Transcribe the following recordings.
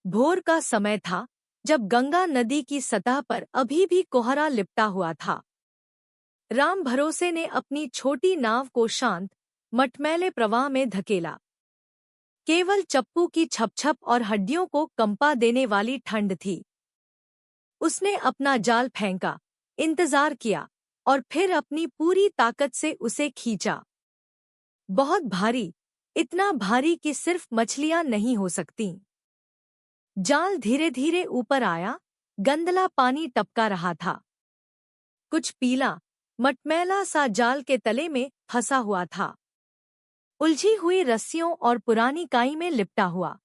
भोर का समय था, जब गंगा नदी की सतह पर अभी भी कोहरा लिपटा हुआ था। राम भरोसे ने अपनी छोटी नाव को शांत, मटमैले प्रवाह में धकेला। केवल चप्पू की छपछप और हड्डियों को कंपा देने वाली ठंड थी। उसने अपना जाल फेंका, इंतजार किया, और फिर अपनी पूरी ताकत से उसे खींचा। बहुत भारी, इतना भारी कि सिर्फ मछलियां नहीं हो सकतीं। जाल धीरे धीरे ऊपर आया, गंदला पानी टपका रहा था। कुछ पीला, मटमैला सा जाल के तले में फंसा हुआ था, उलझी हुई रस्सियों और पुरानी काई में लिपटा हुआ।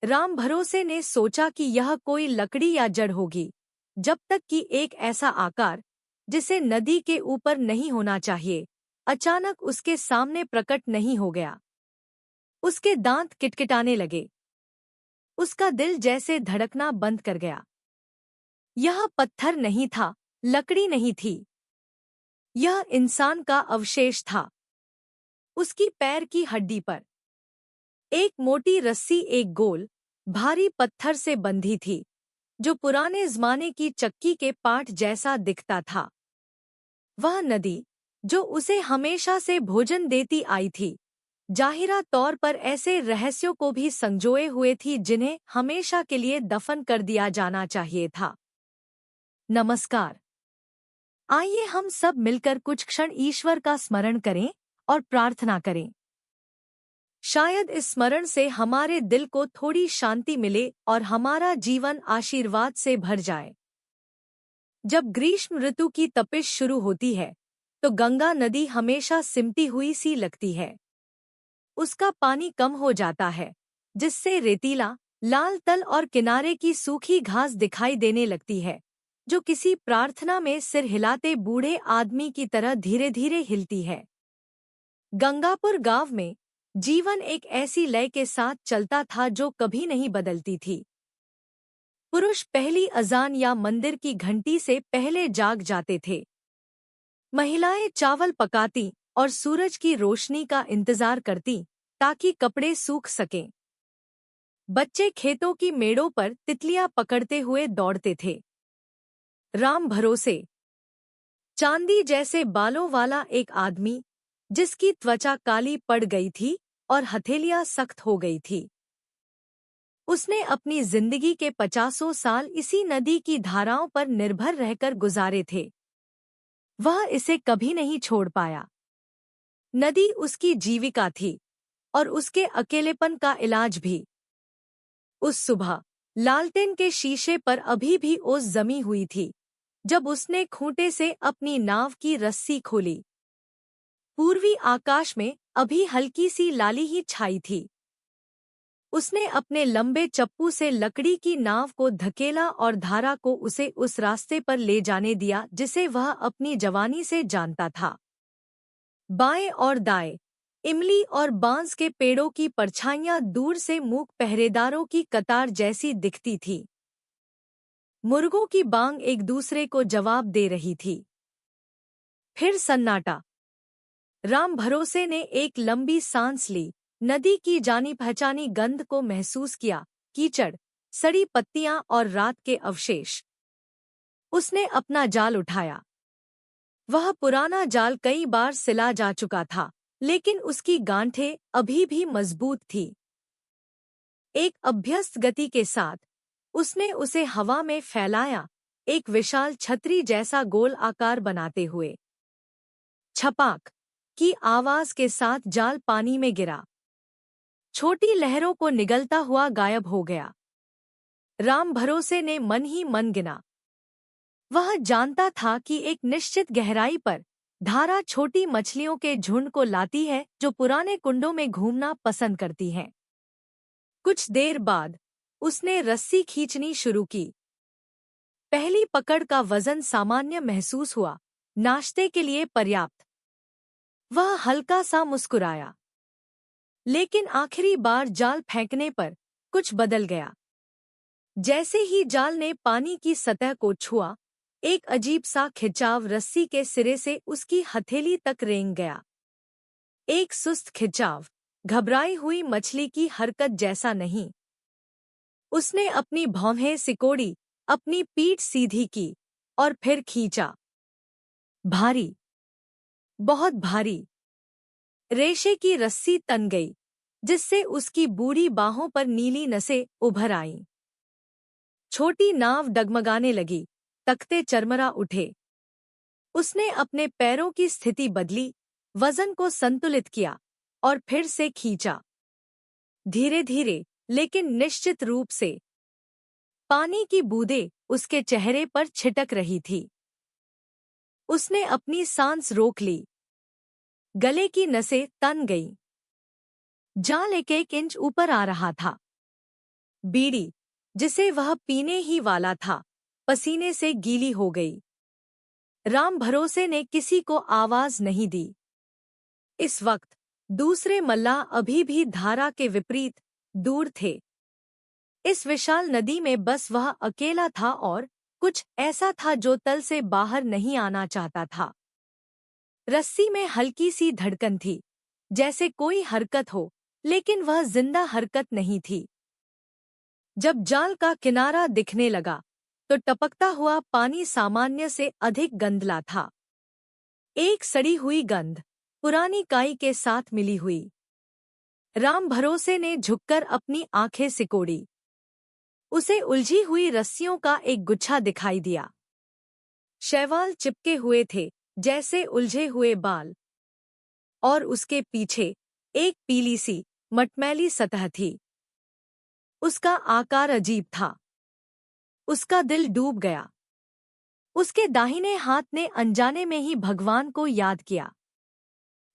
राम भरोसे ने सोचा कि यह कोई लकड़ी या जड़ होगी, जब तक कि एक ऐसा आकार, जिसे नदी के ऊपर नहीं होना चाहिए, अचानक उसके सामने प्रकट नहीं हो गया। उसके दांत किटकिटाने लगे। उसका दिल जैसे धड़कना बंद कर गया। यह पत्थर नहीं था, लकड़ी नहीं थी। यह इंसान का अवशेष था। उसकी पैर की हड्डी पर एक मोटी रस्सी एक गोल, भारी पत्थर से बंधी थी, जो पुराने ज़माने की चक्की के पाट जैसा दिखता था। वह नदी, जो उसे हमेशा से भोजन देती आई थी, जाहिरा तौर पर ऐसे रहस्यों को भी संजोए हुए थी जिन्हें हमेशा के लिए दफन कर दिया जाना चाहिए था। नमस्कार। आइए हम सब मिलकर कुछ क्षण ईश्वर का स्मरण करें और प्रार्थना करें। शायद इस स्मरण से हमारे दिल को थोड़ी शांति मिले और हमारा जीवन आशीर्वाद से भर जाए। जब ग्रीष्म ऋतु की तपिश शुरू होती है, तो गंगा नदी हमेशा सिमटी हुई सी लगती है। उसका पानी कम हो जाता है, जिससे रेतीला, लाल तल और किनारे की सूखी घास दिखाई देने लगती है, जो किसी प्रार्थना में सिर हिलाते बूढ़े आदमी की तरह धीरे धीरे हिलती है। गंगापुर गांव में जीवन एक ऐसी लय के साथ चलता था जो कभी नहीं बदलती थी। पुरुष पहली अजान या मंदिर की घंटी से पहले जाग जाते थे। महिलाएं चावल पकाती और सूरज की रोशनी का इंतजार करती, ताकि कपड़े सूख सकें। बच्चे खेतों की मेड़ों पर तितलियां पकड़ते हुए दौड़ते थे। राम भरोसे चांदी जैसे बालों वाला एक आदमी, जिसकी त्वचा काली पड़ गई थी और हथेलियां सख्त हो गई थी। उसने अपनी जिंदगी के 50 साल इसी नदी की धाराओं पर निर्भर रहकर गुजारे थे। वह इसे कभी नहीं छोड़ पाया। नदी उसकी जीविका थी, और उसके अकेलेपन का इलाज भी। उस सुबह लालटेन के शीशे पर अभी भी ओस जमी हुई थी, जब उसने खूंटे से अपनी नाव की रस्सी खोली। पूर्वी आकाश में अभी हल्की सी लाली ही छाई थी। उसने अपने लंबे चप्पू से लकड़ी की नाव को धकेला और धारा को उसे उस रास्ते पर ले जाने दिया जिसे वह अपनी जवानी से जानता था। बाएं और दाएं, इमली और बांस के पेड़ों की परछाइयां दूर से मूक पहरेदारों की कतार जैसी दिखती थी। मुर्गों की बांग एक दूसरे को जवाब दे रही थी। फिर सन्नाटा। राम भरोसे ने एक लंबी सांस ली, नदी की जानी पहचानी गंध को महसूस किया, कीचड़, सड़ी पत्तियां और रात के अवशेष। उसने अपना जाल उठाया। वह पुराना जाल कई बार सिला जा चुका था, लेकिन उसकी गांठें अभी भी मजबूत थी। एक अभ्यस्त गति के साथ उसने उसे हवा में फैलाया, एक विशाल छतरी जैसा गोल आकार बनाते हुए। छपाक की आवाज के साथ जाल पानी में गिरा, छोटी लहरों को निगलता हुआ गायब हो गया। राम भरोसे ने मन ही मन गिना। वह जानता था कि एक निश्चित गहराई पर धारा छोटी मछलियों के झुंड को लाती है जो पुराने कुंडों में घूमना पसंद करती हैं। कुछ देर बाद उसने रस्सी खींचनी शुरू की। पहली पकड़ का वजन सामान्य महसूस हुआ, नाश्ते के लिए पर्याप्त। वह हल्का सा मुस्कुराया। लेकिन आखिरी बार जाल फेंकने पर कुछ बदल गया। जैसे ही जाल ने पानी की सतह को छुआ, एक अजीब सा खिंचाव रस्सी के सिरे से उसकी हथेली तक रेंग गया। एक सुस्त खिंचाव, घबराई हुई मछली की हरकत जैसा नहीं। उसने अपनी भौहें सिकोड़ी, अपनी पीठ सीधी की और फिर खींचा। भारी, बहुत भारी रेशे की रस्सी तन गई, जिससे उसकी बूढ़ी बाहों पर नीली नसें उभर आईं। छोटी नाव डगमगाने लगी, तख्ते चरमरा उठे। उसने अपने पैरों की स्थिति बदली, वजन को संतुलित किया और फिर से खींचा। धीरे धीरे लेकिन निश्चित रूप से पानी की बूंदें उसके चेहरे पर छिटक रही थी। उसने अपनी सांस रोक ली। गले की नसें तन गईं। जाल 1-1 इंच ऊपर आ रहा था। बीड़ी, जिसे वह पीने ही वाला था, पसीने से गीली हो गई। राम भरोसे ने किसी को आवाज नहीं दी। इस वक्त दूसरे मल्लाह अभी भी धारा के विपरीत दूर थे। इस विशाल नदी में बस वह अकेला था और कुछ ऐसा था जो तल से बाहर नहीं आना चाहता था। रस्सी में हल्की सी धड़कन थी, जैसे कोई हरकत हो, लेकिन वह जिंदा हरकत नहीं थी। जब जाल का किनारा दिखने लगा, तो टपकता हुआ पानी सामान्य से अधिक गंधला था। एक सड़ी हुई गंध, पुरानी काई के साथ मिली हुई। राम भरोसे ने झुककर अपनी आंखें सिकोड़ी। उसे उलझी हुई रस्सियों का एक गुच्छा दिखाई दिया। शैवाल चिपके हुए थे, जैसे उलझे हुए बाल। और उसके पीछे एक पीली सी, मटमैली सतह थी। उसका आकार अजीब था। उसका दिल डूब गया। उसके दाहिने हाथ ने अनजाने में ही भगवान को याद किया।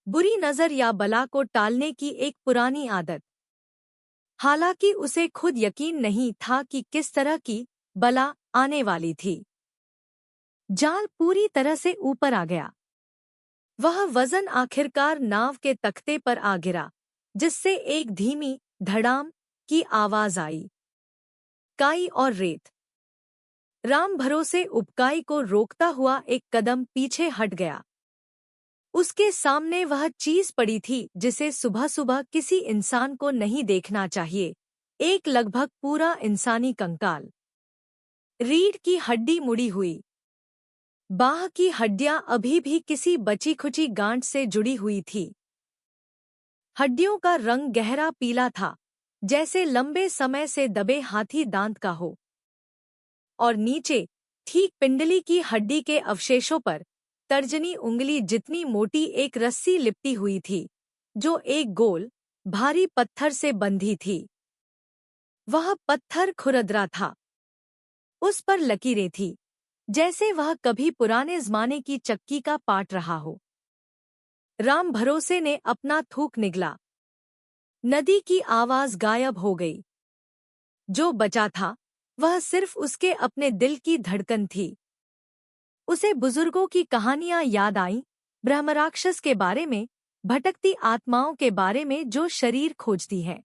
बुरी नजर या बला को टालने की एक पुरानी आदत। हालांकि उसे खुद यकीन नहीं था कि किस तरह की बला आने वाली थी। जाल पूरी तरह से ऊपर आ गया। वह वजन आखिरकार नाव के तख्ते पर आ गिरा, जिससे एक धीमी धड़ाम की आवाज आई। काई और रेत। राम भरोसे उपकाई को रोकता हुआ एक कदम पीछे हट गया। उसके सामने वह चीज पड़ी थी जिसे सुबह सुबह किसी इंसान को नहीं देखना चाहिए, एक लगभग पूरा इंसानी कंकाल। रीढ़ की हड्डी मुड़ी हुई। बाह की हड्डियां अभी भी किसी बची खुची गांठ से जुड़ी हुई थी। हड्डियों का रंग गहरा पीला था, जैसे लंबे समय से दबे हाथी दांत का हो। और नीचे, ठीक पिंडली की हड्डी के अवशेषों पर, तर्जनी उंगली जितनी मोटी एक रस्सी लिपटी हुई थी, जो एक गोल, भारी पत्थर से बंधी थी। वह पत्थर खुरदरा था। उस पर लकीरें थी, जैसे वह कभी पुराने जमाने की चक्की का पाट रहा हो। राम भरोसे ने अपना थूक निगला। नदी की आवाज गायब हो गई। जो बचा था, वह सिर्फ उसके अपने दिल की धड़कन थी। उसे बुजुर्गों की कहानियां याद आईं, ब्रह्मराक्षस के बारे में, भटकती आत्माओं के बारे में जो शरीर खोजती हैं।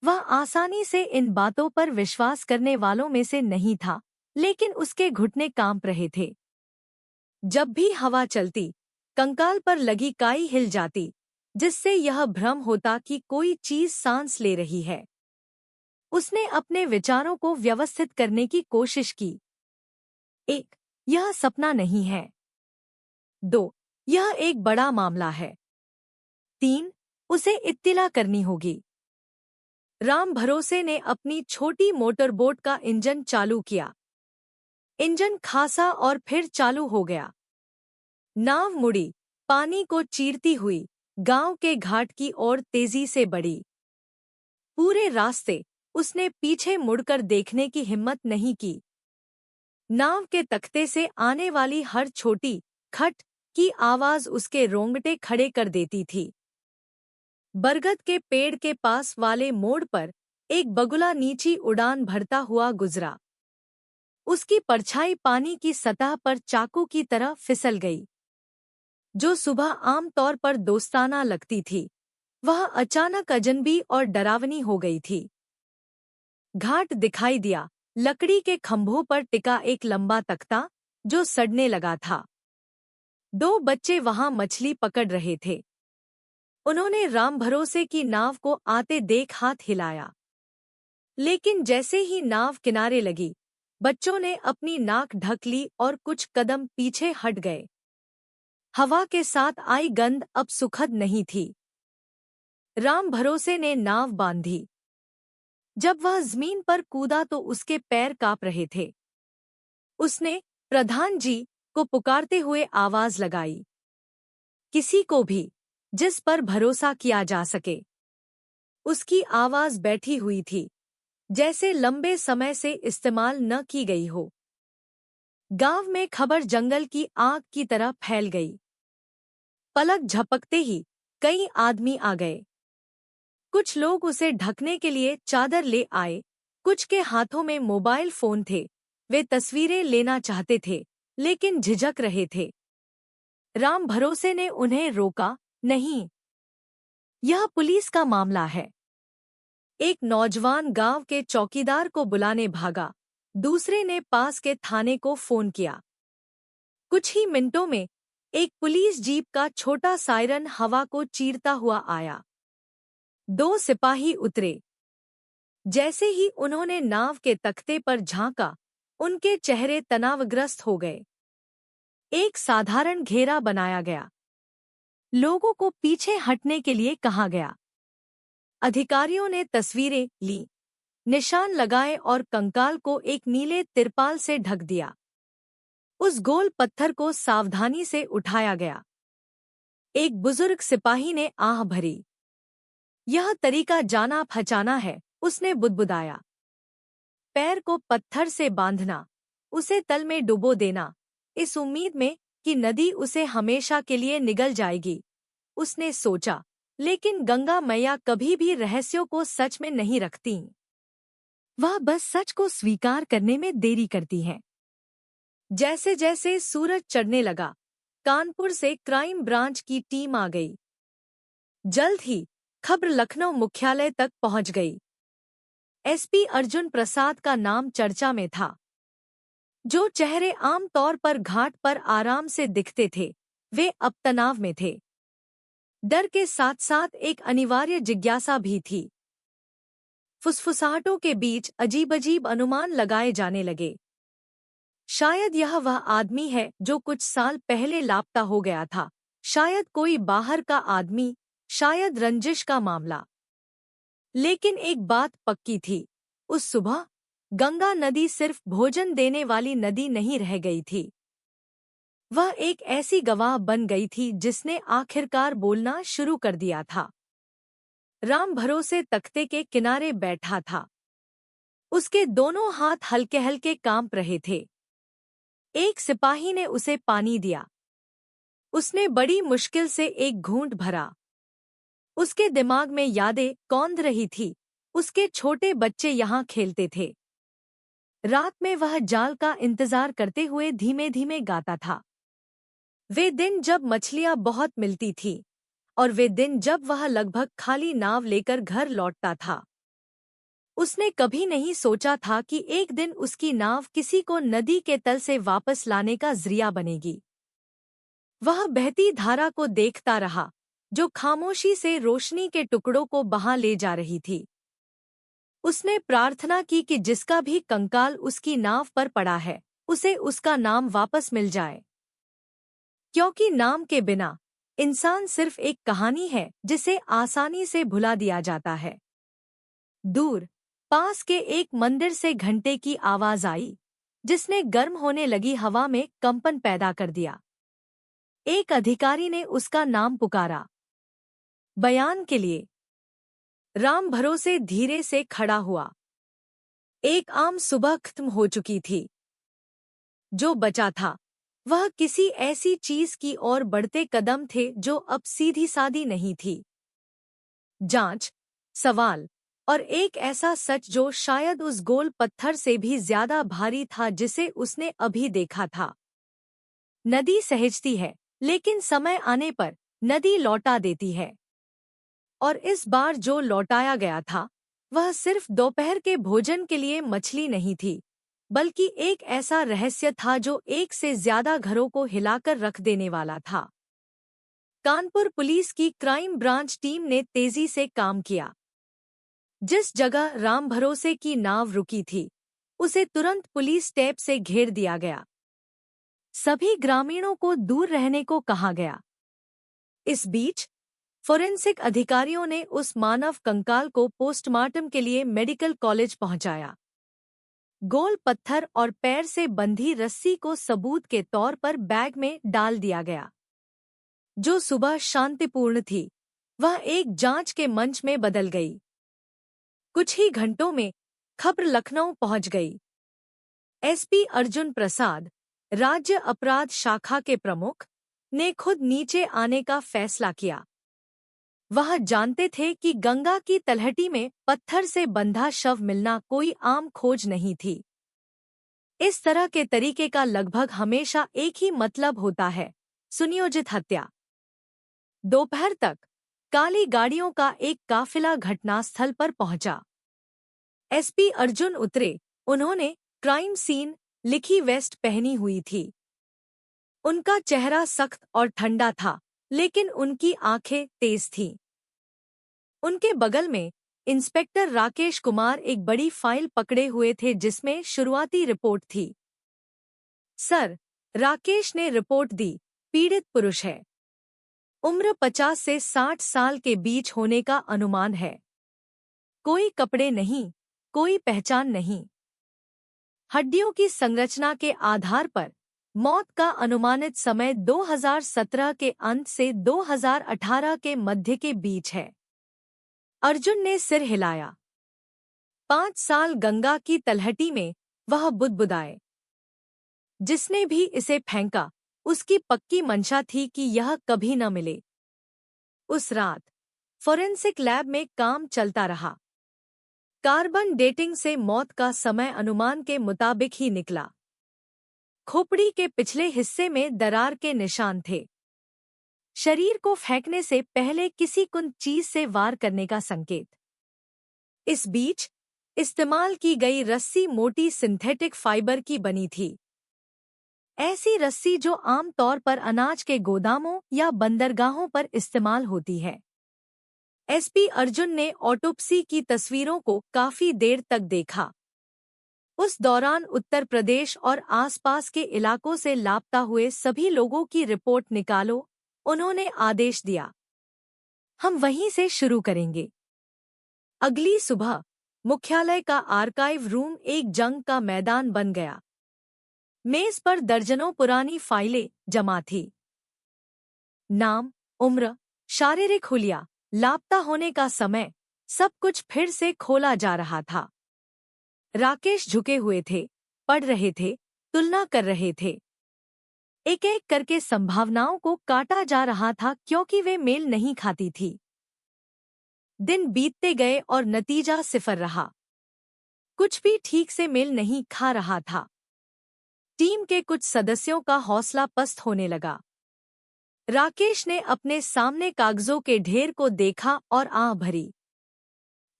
वह आसानी से इन बातों पर विश्वास करने वालों में से नहीं था, लेकिन उसके घुटने कांप रहे थे। जब भी हवा चलती, कंकाल पर लगी काई हिल जाती, जिससे यह भ्रम होता कि कोई चीज सांस ले रही है। उसने अपने विचारों को व्यवस्थित करने की कोशिश की। 1. यह सपना नहीं है। 2. यह एक बड़ा मामला है। 3. उसे इत्तिला करनी होगी। राम भरोसे ने अपनी छोटी मोटरबोट का इंजन चालू किया। इंजन खासा और फिर चालू हो गया। नाव मुड़ी, पानी को चीरती हुई, गांव के घाट की ओर तेजी से बढ़ी। पूरे रास्ते उसने पीछे मुड़कर देखने की हिम्मत नहीं की। नाव के तख्ते से आने वाली हर छोटी खट की आवाज उसके रोंगटे खड़े कर देती थी। बरगद के पेड़ के पास वाले मोड़ पर एक बगुला नीची उड़ान भरता हुआ गुजरा। उसकी परछाई पानी की सतह पर चाकू की तरह फिसल गई। जो सुबह आमतौर पर दोस्ताना लगती थी, वह अचानक अजनबी और डरावनी हो गई थी। घाट दिखाई दिया, लकड़ी के खंभों पर टिका एक लंबा तख्ता, जो सड़ने लगा था। 2 बच्चे वहां मछली पकड़ रहे थे। उन्होंने राम भरोसे की नाव को आते देख हाथ हिलाया। लेकिन जैसे ही नाव किनारे लगी, बच्चों ने अपनी नाक ढक ली और कुछ कदम पीछे हट गए। हवा के साथ आई गंध अब सुखद नहीं थी। राम भरोसे ने नाव बांधी। जब वह जमीन पर कूदा तो उसके पैर कांप रहे थे। उसने प्रधान जी को पुकारते हुए आवाज लगाई, किसी को भी जिस पर भरोसा किया जा सके। उसकी आवाज बैठी हुई थी, जैसे लंबे समय से इस्तेमाल न की गई हो। गांव में खबर जंगल की आग की तरह फैल गई। पलक झपकते ही कई आदमी आ गए। कुछ लोग उसे ढकने के लिए चादर ले आए, कुछ के हाथों में मोबाइल फोन थे। वे तस्वीरें लेना चाहते थे, लेकिन झिझक रहे थे। राम भरोसे ने उन्हें रोका, नहीं, यह पुलिस का मामला है। एक नौजवान गांव के चौकीदार को बुलाने भागा, दूसरे ने पास के थाने को फोन किया। कुछ ही मिनटों में एक पुलिस जीप का छोटा सायरन हवा को चीरता हुआ आया। 2 सिपाही उतरे। जैसे ही उन्होंने नाव के तख्ते पर झांका, उनके चेहरे तनावग्रस्त हो गए। एक साधारण घेरा बनाया गया। लोगों को पीछे हटने के लिए कहा गया। अधिकारियों ने तस्वीरें ली, निशान लगाए और कंकाल को एक नीले तिरपाल से ढक दिया। उस गोल पत्थर को सावधानी से उठाया गया। एक बुजुर्ग सिपाही ने आह भरी। यह तरीका जाना पहचाना है, उसने बुदबुदाया। पैर को पत्थर से बांधना, उसे तल में डुबो देना, इस उम्मीद में कि नदी उसे हमेशा के लिए निगल जाएगी। उसने सोचा, लेकिन गंगा मैया कभी भी रहस्यों को सच में नहीं रखती। वह बस सच को स्वीकार करने में देरी करती हैं। जैसे जैसे सूरज चढ़ने लगा, कानपुर से क्राइम ब्रांच की टीम आ गई। जल्द ही खबर लखनऊ मुख्यालय तक पहुंच गई। एसपी अर्जुन प्रसाद का नाम चर्चा में था। जो चेहरे आम तौर पर घाट पर आराम से दिखते थे, वे अब तनाव में थे। डर के साथ साथ एक अनिवार्य जिज्ञासा भी थी। फुसफुसाहटों के बीच अजीब-अजीब अनुमान लगाए जाने लगे। शायद यह वह आदमी है जो कुछ साल पहले लापता हो गया था, शायद कोई बाहर का आदमी, शायद रंजिश का मामला। लेकिन एक बात पक्की थी, उस सुबह गंगा नदी सिर्फ भोजन देने वाली नदी नहीं रह गई थी। वह एक ऐसी गवाह बन गई थी जिसने आखिरकार बोलना शुरू कर दिया था। राम भरोसे तख्ते के किनारे बैठा था। उसके दोनों हाथ हल्के हल्के कांप रहे थे। एक सिपाही ने उसे पानी दिया। उसने बड़ी मुश्किल से एक घूंट भरा। उसके दिमाग में यादें कौंध रही थी। उसके छोटे बच्चे यहाँ खेलते थे। रात में वह जाल का इंतजार करते हुए धीमे धीमे गाता था। वे दिन जब मछलियां बहुत मिलती थीं, और वे दिन जब वह लगभग खाली नाव लेकर घर लौटता था। उसने कभी नहीं सोचा था कि एक दिन उसकी नाव किसी को नदी के तल से वापस लाने का जरिया बनेगी। वह बहती धारा को देखता रहा, जो खामोशी से रोशनी के टुकड़ों को बहा ले जा रही थी। उसने प्रार्थना की कि जिसका भी कंकाल उसकी नाव पर पड़ा है, उसे उसका नाम वापस मिल जाए। क्योंकि नाम के बिना इंसान सिर्फ एक कहानी है जिसे आसानी से भुला दिया जाता है। दूर पास के एक मंदिर से घंटे की आवाज आई, जिसने गर्म होने लगी हवा में कंपन पैदा कर दिया। एक अधिकारी ने उसका नाम पुकारा। बयान के लिए। राम भरोसे धीरे से खड़ा हुआ। एक आम सुबह खत्म हो चुकी थी। जो बचा था वह किसी ऐसी चीज की ओर बढ़ते कदम थे जो अब सीधी सादी नहीं थी। जांच, सवाल और एक ऐसा सच जो शायद उस गोल पत्थर से भी ज्यादा भारी था जिसे उसने अभी देखा था। नदी सहेजती है, लेकिन समय आने पर नदी लौटा देती है। और इस बार जो लौटाया गया था, वह सिर्फ दोपहर के भोजन के लिए मछली नहीं थी, बल्कि एक ऐसा रहस्य था जो एक से ज्यादा घरों को हिलाकर रख देने वाला था। कानपुर पुलिस की क्राइम ब्रांच टीम ने तेजी से काम किया। जिस जगह राम भरोसे की नाव रुकी थी, उसे तुरंत पुलिस टेप से घेर दिया गया। सभी ग्रामीणों को दूर रहने को कहा गया। इस बीच फोरेंसिक अधिकारियों ने उस मानव कंकाल को पोस्टमार्टम के लिए मेडिकल कॉलेज पहुंचाया। गोल पत्थर और पैर से बंधी रस्सी को सबूत के तौर पर बैग में डाल दिया गया। जो सुबह शांतिपूर्ण थी, वह एक जांच के मंच में बदल गई। कुछ ही घंटों में खबर लखनऊ पहुंच गई। एसपी अर्जुन प्रसाद, राज्य अपराध शाखा के प्रमुख, ने खुद नीचे आने का फैसला किया। वह जानते थे कि गंगा की तलहटी में पत्थर से बंधा शव मिलना कोई आम खोज नहीं थी। इस तरह के तरीके का लगभग हमेशा एक ही मतलब होता है, सुनियोजित हत्या। दोपहर तक काली गाड़ियों का एक काफिला घटनास्थल पर पहुंचा। एसपी अर्जुन उतरे। उन्होंने क्राइम सीन लिखी वेस्ट पहनी हुई थी। उनका चेहरा सख्त और ठंडा था, लेकिन उनकी आंखें तेज थीं। उनके बगल में इंस्पेक्टर राकेश कुमार एक बड़ी फाइल पकड़े हुए थे जिसमें शुरुआती रिपोर्ट थी। सर, राकेश ने रिपोर्ट दी, पीड़ित पुरुष है। उम्र 50 से 60 साल के बीच होने का अनुमान है। कोई कपड़े नहीं, कोई पहचान नहीं। हड्डियों की संरचना के आधार पर मौत का अनुमानित समय 2017 के अंत से 2018 के मध्य के बीच है। अर्जुन ने सिर हिलाया। 5 साल गंगा की तलहटी में वह बुदबुदाए। जिसने भी इसे फेंका, उसकी पक्की मंशा थी कि यह कभी न मिले। उस रात फोरेंसिक लैब में काम चलता रहा। कार्बन डेटिंग से मौत का समय अनुमान के मुताबिक ही निकला। खोपड़ी के पिछले हिस्से में दरार के निशान थे। शरीर को फेंकने से पहले किसी कुंद चीज से वार करने का संकेत। इस बीच इस्तेमाल की गई रस्सी मोटी सिंथेटिक फाइबर की बनी थी। ऐसी रस्सी जो आमतौर पर अनाज के गोदामों या बंदरगाहों पर इस्तेमाल होती है। एसपी अर्जुन ने ऑटोप्सी की तस्वीरों को काफी देर तक देखा। उस दौरान उत्तर प्रदेश और आसपास के इलाकों से लापता हुए सभी लोगों की रिपोर्ट निकालो, उन्होंने आदेश दिया। हम वहीं से शुरू करेंगे। अगली सुबह मुख्यालय का आर्काइव रूम एक जंग का मैदान बन गया। मेज पर दर्जनों पुरानी फाइलें जमा थी। नाम, उम्र, शारीरिक हुलिया, लापता होने का समय, सब कुछ फिर से खोला जा रहा था। राकेश झुके हुए थे, पढ़ रहे थे, तुलना कर रहे थे। एक एक करके संभावनाओं को काटा जा रहा था क्योंकि वे मेल नहीं खाती थी। दिन बीतते गए और नतीजा सिफर रहा। कुछ भी ठीक से मेल नहीं खा रहा था। टीम के कुछ सदस्यों का हौसला पस्त होने लगा। राकेश ने अपने सामने कागजों के ढेर को देखा और आह भरी।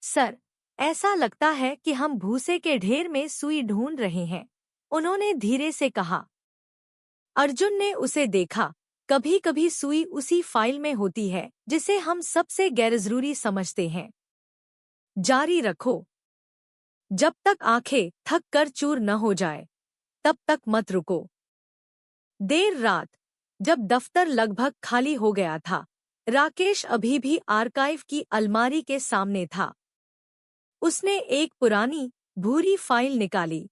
सर, ऐसा लगता है कि हम भूसे के ढेर में सुई ढूंढ रहे हैं, उन्होंने धीरे से कहा। अर्जुन ने उसे देखा। कभी कभी सुई उसी फाइल में होती है जिसे हम सबसे गैरजरूरी समझते हैं। जारी रखो। जब तक आंखें थक कर चूर न हो जाए, तब तक मत रुको। देर रात, जब दफ्तर लगभग खाली हो गया था, राकेश अभी भी आर्काइव की अलमारी के सामने था। उसने एक पुरानी, भूरी फाइल निकाली।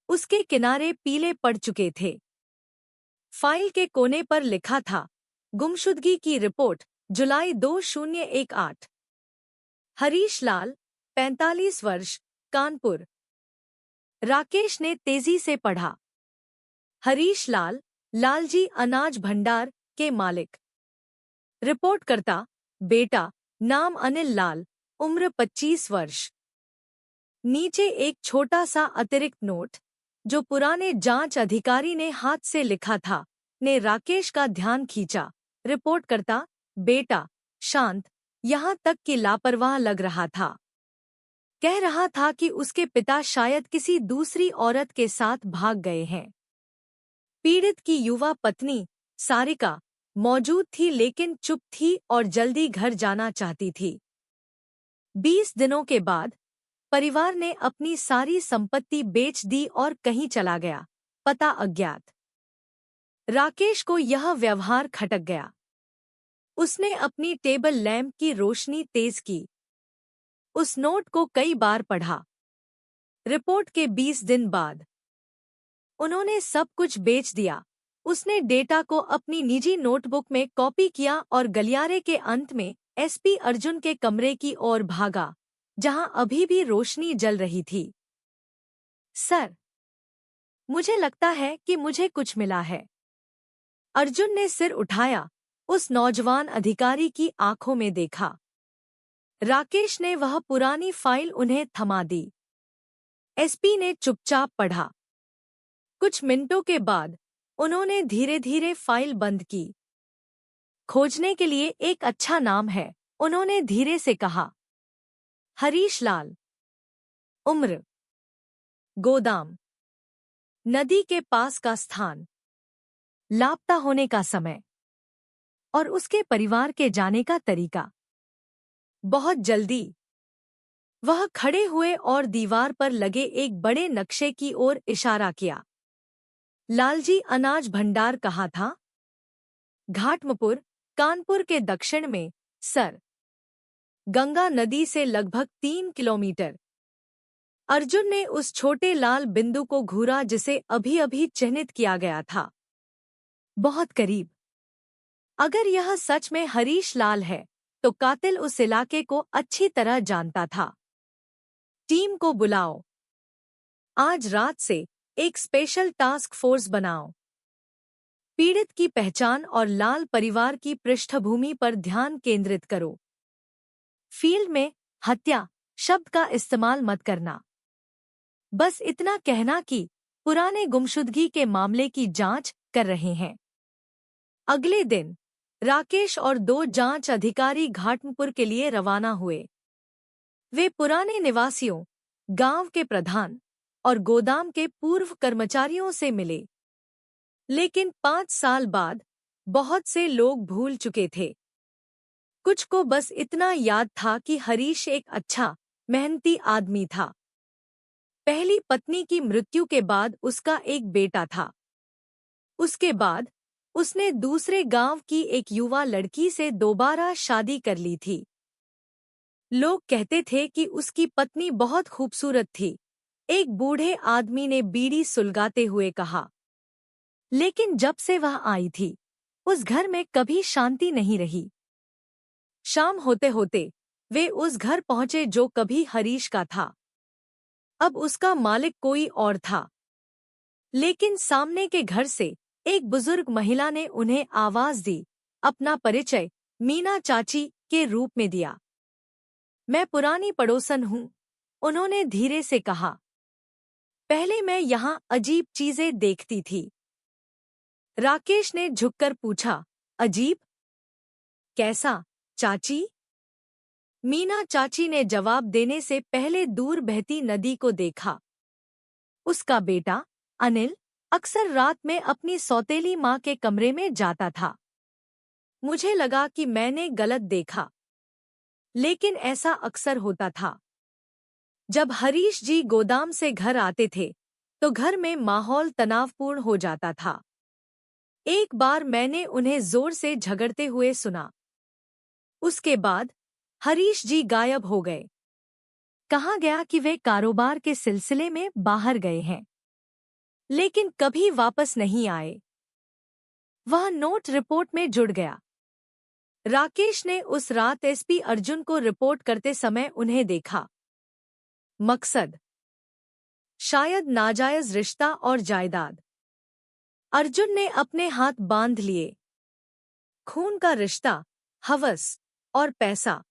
उसके किनारे पीले पड़ चुके थे। फाइल के कोने पर लिखा था, गुमशुदगी की रिपोर्ट, जुलाई 2018। हरीश लाल, 45 वर्ष, कानपुर। राकेश ने तेजी से पढ़ा। हरीश लाल, लालजी अनाज भंडार के मालिक। रिपोर्ट करता, बेटा, नाम अनिल लाल, उम्र 25 वर्ष। नीचे एक छोटा सा अतिरिक्त नोट, जो पुराने जांच अधिकारी ने हाथ से लिखा था, ने राकेश का ध्यान खींचा। रिपोर्ट करता, बेटा, शांत, यहाँ तक कि लापरवाह लग रहा था। कह रहा था कि उसके पिता शायद किसी दूसरी औरत के साथ भाग गए हैं। पीड़ित की युवा पत्नी, सारिका, मौजूद थी लेकिन चुप थी और जल्दी घर जाना चाहती थी। 20 दिनों के बाद परिवार ने अपनी सारी संपत्ति बेच दी और कहीं चला गया, पता अज्ञात। राकेश को यह व्यवहार खटक गया। उसने अपनी टेबल लैंप की रोशनी तेज की। उस नोट को कई बार पढ़ा। रिपोर्ट के 20 दिन बाद उन्होंने सब कुछ बेच दिया। उसने डेटा को अपनी निजी नोटबुक में कॉपी किया और गलियारे के अंत में एसपी अर्जुन के कमरे की ओर भागा, जहां अभी भी रोशनी जल रही थी। सर, मुझे लगता है कि मुझे कुछ मिला है। अर्जुन ने सिर उठाया, उस नौजवान अधिकारी की आंखों में देखा। राकेश ने वह पुरानी फाइल उन्हें थमा दी। एसपी ने चुपचाप पढ़ा। कुछ मिनटों के बाद उन्होंने धीरे धीरे फाइल बंद की। खोजने के लिए एक अच्छा नाम है, उन्होंने धीरे से कहा। हरीश लाल। उम्र, गोदाम, नदी के पास का स्थान, लापता होने का समय और उसके परिवार के जाने का तरीका। बहुत जल्दी वह खड़े हुए और दीवार पर लगे एक बड़े नक्शे की ओर इशारा किया। लालजी अनाज भंडार कहाँ था? घाटमपुर, कानपुर के दक्षिण में, सर। गंगा नदी से लगभग 3 किलोमीटर। अर्जुन ने उस छोटे लाल बिंदु को घूरा जिसे अभी अभी चिह्नित किया गया था। बहुत करीब। अगर यह सच में हरीश लाल है, तो कातिल उस इलाके को अच्छी तरह जानता था। टीम को बुलाओ। आज रात से एक स्पेशल टास्क फोर्स बनाओ। पीड़ित की पहचान और लाल परिवार की पृष्ठभूमि पर ध्यान केंद्रित करो। फील्ड में हत्या शब्द का इस्तेमाल मत करना। बस इतना कहना कि पुराने गुमशुदगी के मामले की जांच कर रहे हैं। अगले दिन राकेश और 2 जांच अधिकारी घाटमपुर के लिए रवाना हुए। वे पुराने निवासियों, गांव के प्रधान और गोदाम के पूर्व कर्मचारियों से मिले। लेकिन 5 साल बाद बहुत से लोग भूल चुके थे। कुछ को बस इतना याद था कि हरीश एक अच्छा, मेहनती आदमी था। पहली पत्नी की मृत्यु के बाद उसका एक बेटा था। उसके बाद उसने दूसरे गांव की एक युवा लड़की से दोबारा शादी कर ली थी। लोग कहते थे कि उसकी पत्नी बहुत खूबसूरत थी, एक बूढ़े आदमी ने बीड़ी सुलगाते हुए कहा। लेकिन जब से वह आई थी, उस घर में कभी शांति नहीं रही। शाम होते होते वे उस घर पहुंचे जो कभी हरीश का था। अब उसका मालिक कोई और था। लेकिन सामने के घर से एक बुजुर्ग महिला ने उन्हें आवाज दी, अपना परिचय मीना चाची के रूप में दिया। मैं पुरानी पड़ोसन हूँ, उन्होंने धीरे से कहा। पहले मैं यहाँ अजीब चीजें देखती थी। राकेश ने झुककर पूछा, अजीब? कैसा, चाची? मीना चाची ने जवाब देने से पहले दूर बहती नदी को देखा। उसका बेटा अनिल अक्सर रात में अपनी सौतेली माँ के कमरे में जाता था। मुझे लगा कि मैंने गलत देखा, लेकिन ऐसा अक्सर होता था। जब हरीश जी गोदाम से घर आते थे, तो घर में माहौल तनावपूर्ण हो जाता था। एक बार मैंने उन्हें जोर से झगड़ते हुए सुना। उसके बाद हरीश जी गायब हो गए। कहा गया कि वे कारोबार के सिलसिले में बाहर गए हैं, लेकिन कभी वापस नहीं आए। वह नोट रिपोर्ट में जुड़ गया। राकेश ने उस रात एसपी अर्जुन को रिपोर्ट करते समय उन्हें देखा। मकसद शायद नाजायज रिश्ता और जायदाद। अर्जुन ने अपने हाथ बांध लिए। खून का रिश्ता, हवस और पैसा,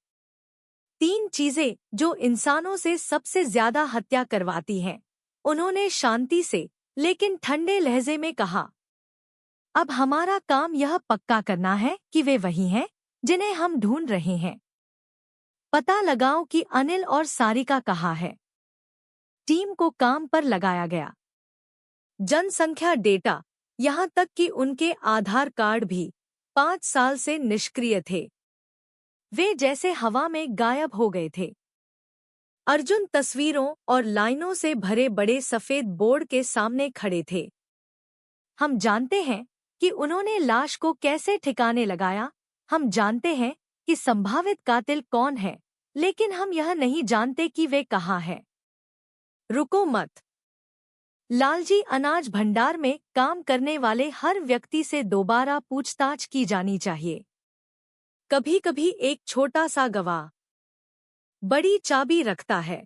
3 चीजें जो इंसानों से सबसे ज्यादा हत्या करवाती हैं। उन्होंने शांति से लेकिन ठंडे लहजे में कहा, अब हमारा काम यह पक्का करना है कि वे वही हैं जिन्हें हम ढूंढ रहे हैं। पता लगाओ कि अनिल और सारिका कहाँ है। टीम को काम पर लगाया गया। जनसंख्या डेटा, यहाँ तक कि उनके आधार कार्ड भी 5 साल से निष्क्रिय थे। वे जैसे हवा में गायब हो गए थे। अर्जुन तस्वीरों और लाइनों से भरे बड़े सफेद बोर्ड के सामने खड़े थे। हम जानते हैं कि उन्होंने लाश को कैसे ठिकाने लगाया, हम जानते हैं कि संभावित कातिल कौन है, लेकिन हम यह नहीं जानते कि वे कहाँ हैं। रुको मत। लालजी अनाज भंडार में काम करने वाले हर व्यक्ति से दोबारा पूछताछ की जानी चाहिए। कभी कभी एक छोटा सा गवाह बड़ी चाबी रखता है।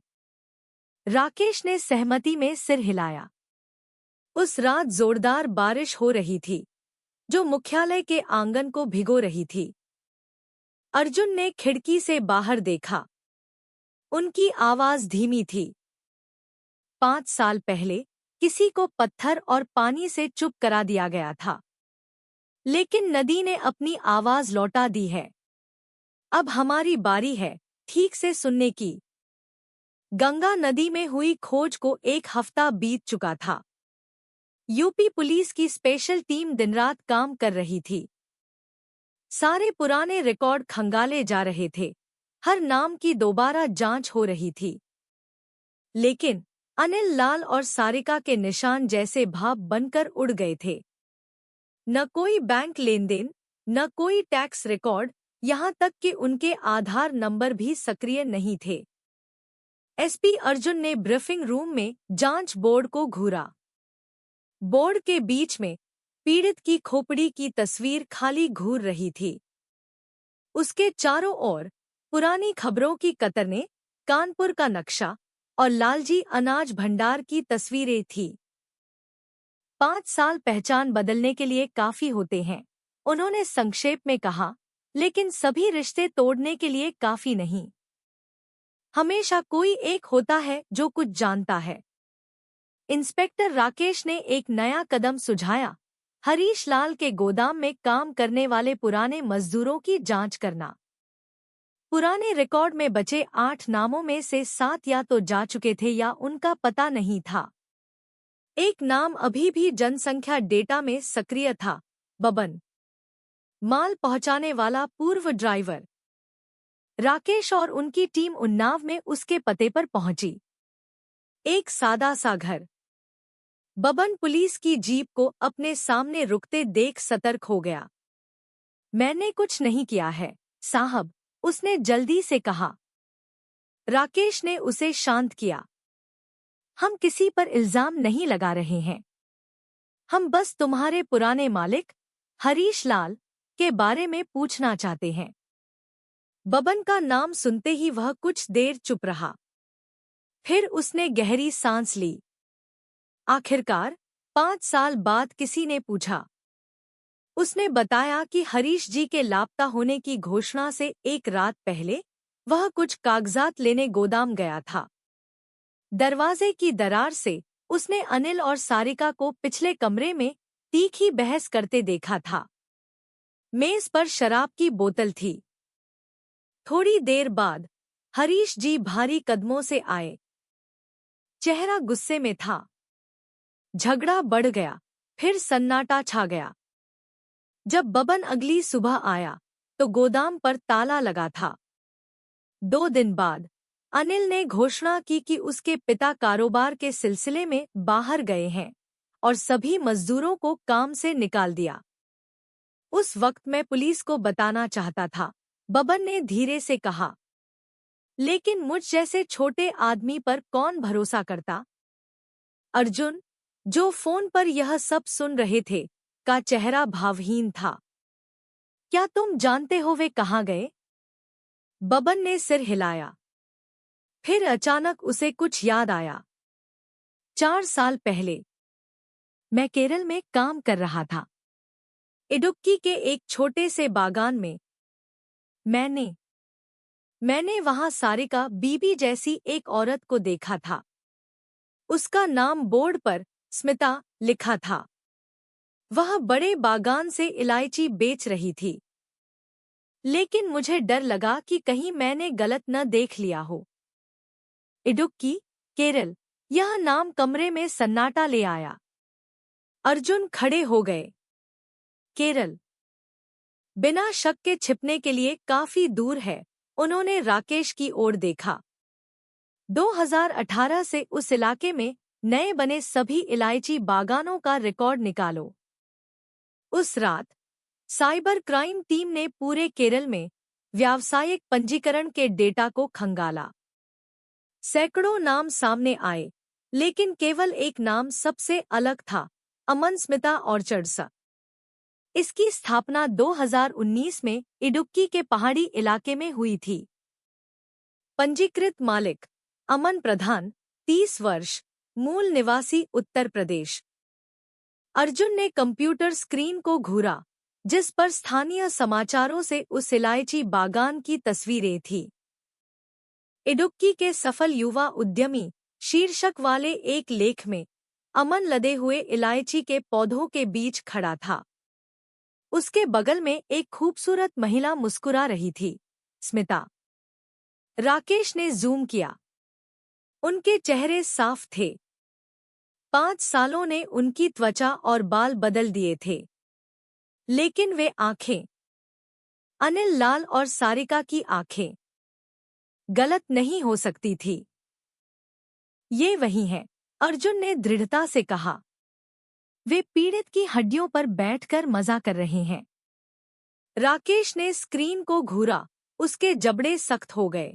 राकेश ने सहमति में सिर हिलाया। उस रात जोरदार बारिश हो रही थी, जो मुख्यालय के आंगन को भिगो रही थी। अर्जुन ने खिड़की से बाहर देखा। उनकी आवाज धीमी थी। 5 साल पहले किसी को पत्थर और पानी से चुप करा दिया गया था, लेकिन नदी ने अपनी आवाज लौटा दी है। अब हमारी बारी है ठीक से सुनने की। गंगा नदी में हुई खोज को 1 हफ्ता बीत चुका था। यूपी पुलिस की स्पेशल टीम दिन-रात काम कर रही थी। सारे पुराने रिकॉर्ड खंगाले जा रहे थे। हर नाम की दोबारा जांच हो रही थी। लेकिन अनिल लाल और सारिका के निशान जैसे भाप बनकर उड़ गए थे। न कोई बैंक लेनदेन, न कोई टैक्स रिकॉर्ड, यहाँ तक कि उनके आधार नंबर भी सक्रिय नहीं थे। एसपी अर्जुन ने ब्रीफिंग रूम में जांच बोर्ड को घूरा। बोर्ड के बीच में पीड़ित की खोपड़ी की तस्वीर खाली घूर रही थी। उसके चारों ओर पुरानी खबरों की कतरने, कानपुर का नक्शा और लालजी अनाज भंडार की तस्वीरें थी। 5 साल पहचान बदलने के लिए काफी होते हैं, उन्होंने संक्षेप में कहा, लेकिन सभी रिश्ते तोड़ने के लिए काफी नहीं। हमेशा कोई एक होता है जो कुछ जानता है। इंस्पेक्टर राकेश ने एक नया कदम सुझाया, हरीश लाल के गोदाम में काम करने वाले पुराने मजदूरों की जांच करना। पुराने रिकॉर्ड में बचे 8 नामों में से 7 या तो जा चुके थे या उनका पता नहीं था। एक नाम अभी भी जनसंख्या डेटा में सक्रिय था, बबन, माल पहुंचाने वाला पूर्व ड्राइवर। राकेश और उनकी टीम उन्नाव में उसके पते पर पहुंची। एक सादा सा घर। बबन पुलिस की जीप को अपने सामने रुकते देख सतर्क हो गया। मैंने कुछ नहीं किया है, साहब, उसने जल्दी से कहा। राकेश ने उसे शांत किया। हम किसी पर इल्जाम नहीं लगा रहे हैं। हम बस तुम्हारे पुराने मालिक, हरीश लाल, के बारे में पूछना चाहते हैं। बबन का नाम सुनते ही वह कुछ देर चुप रहा। फिर उसने गहरी सांस ली। आखिरकार 5 साल बाद किसी ने पूछा। उसने बताया कि हरीश जी के लापता होने की घोषणा से 1 रात पहले वह कुछ कागजात लेने गोदाम गया था। दरवाजे की दरार से उसने अनिल और सारिका को पिछले कमरे में तीखी बहस करते देखा था। मेज पर शराब की बोतल थी। थोड़ी देर बाद हरीश जी भारी कदमों से आए। चेहरा गुस्से में था। झगड़ा बढ़ गया, फिर सन्नाटा छा गया। जब बबन अगली सुबह आया तो गोदाम पर ताला लगा था। 2 दिन बाद अनिल ने घोषणा की कि उसके पिता कारोबार के सिलसिले में बाहर गए हैं और सभी मजदूरों को काम से निकाल दिया। उस वक्त मैं पुलिस को बताना चाहता था, बबन ने धीरे से कहा, लेकिन मुझ जैसे छोटे आदमी पर कौन भरोसा करता? अर्जुन, जो फोन पर यह सब सुन रहे थे, का चेहरा भावहीन था। क्या तुम जानते हो वे कहाँ गए? बबन ने सिर हिलाया। फिर अचानक उसे कुछ याद आया। 4 साल पहले मैं केरल में काम कर रहा था। इडुक्की के एक छोटे से बागान में। मैंने वहां सारिका बीबी जैसी एक औरत को देखा था। उसका नाम बोर्ड पर स्मिता लिखा था। वह बड़े बागान से इलायची बेच रही थी। लेकिन मुझे डर लगा कि कहीं मैंने गलत न देख लिया हो। इडुक्की, केरल, यह नाम कमरे में सन्नाटा ले आया। अर्जुन खड़े हो गए। केरल बिना शक के छिपने के लिए काफी दूर है। उन्होंने राकेश की ओर देखा। 2018 से उस इलाके में नए बने सभी इलायची बागानों का रिकॉर्ड निकालो। उस रात साइबर क्राइम टीम ने पूरे केरल में व्यावसायिक पंजीकरण के डेटा को खंगाला। सैकड़ों नाम सामने आए, लेकिन केवल एक नाम सबसे अलग था, अमन स्मिता ऑर्चर्ड्स। इसकी स्थापना 2019 में इडुक्की के पहाड़ी इलाके में हुई थी। पंजीकृत मालिक अमन प्रधान, 30 वर्ष, मूल निवासी उत्तर प्रदेश। अर्जुन ने कंप्यूटर स्क्रीन को घूरा, जिस पर स्थानीय समाचारों से उस इलायची बागान की तस्वीरें थी। इडुक्की के सफल युवा उद्यमी शीर्षक वाले एक लेख में अमन लदे हुए इलायची के पौधों के बीच खड़ा था। उसके बगल में एक खूबसूरत महिला मुस्कुरा रही थी, स्मिता। राकेश ने जूम किया। उनके चेहरे साफ थे। 5 सालों ने उनकी त्वचा और बाल बदल दिए थे, लेकिन वे आंखें, अनिल लाल और सारिका की आंखें, गलत नहीं हो सकती थी। ये वही हैं, अर्जुन ने दृढ़ता से कहा। वे पीड़ित की हड्डियों पर बैठकर मजा कर रहे हैं। राकेश ने स्क्रीन को घूरा, उसके जबड़े सख्त हो गए।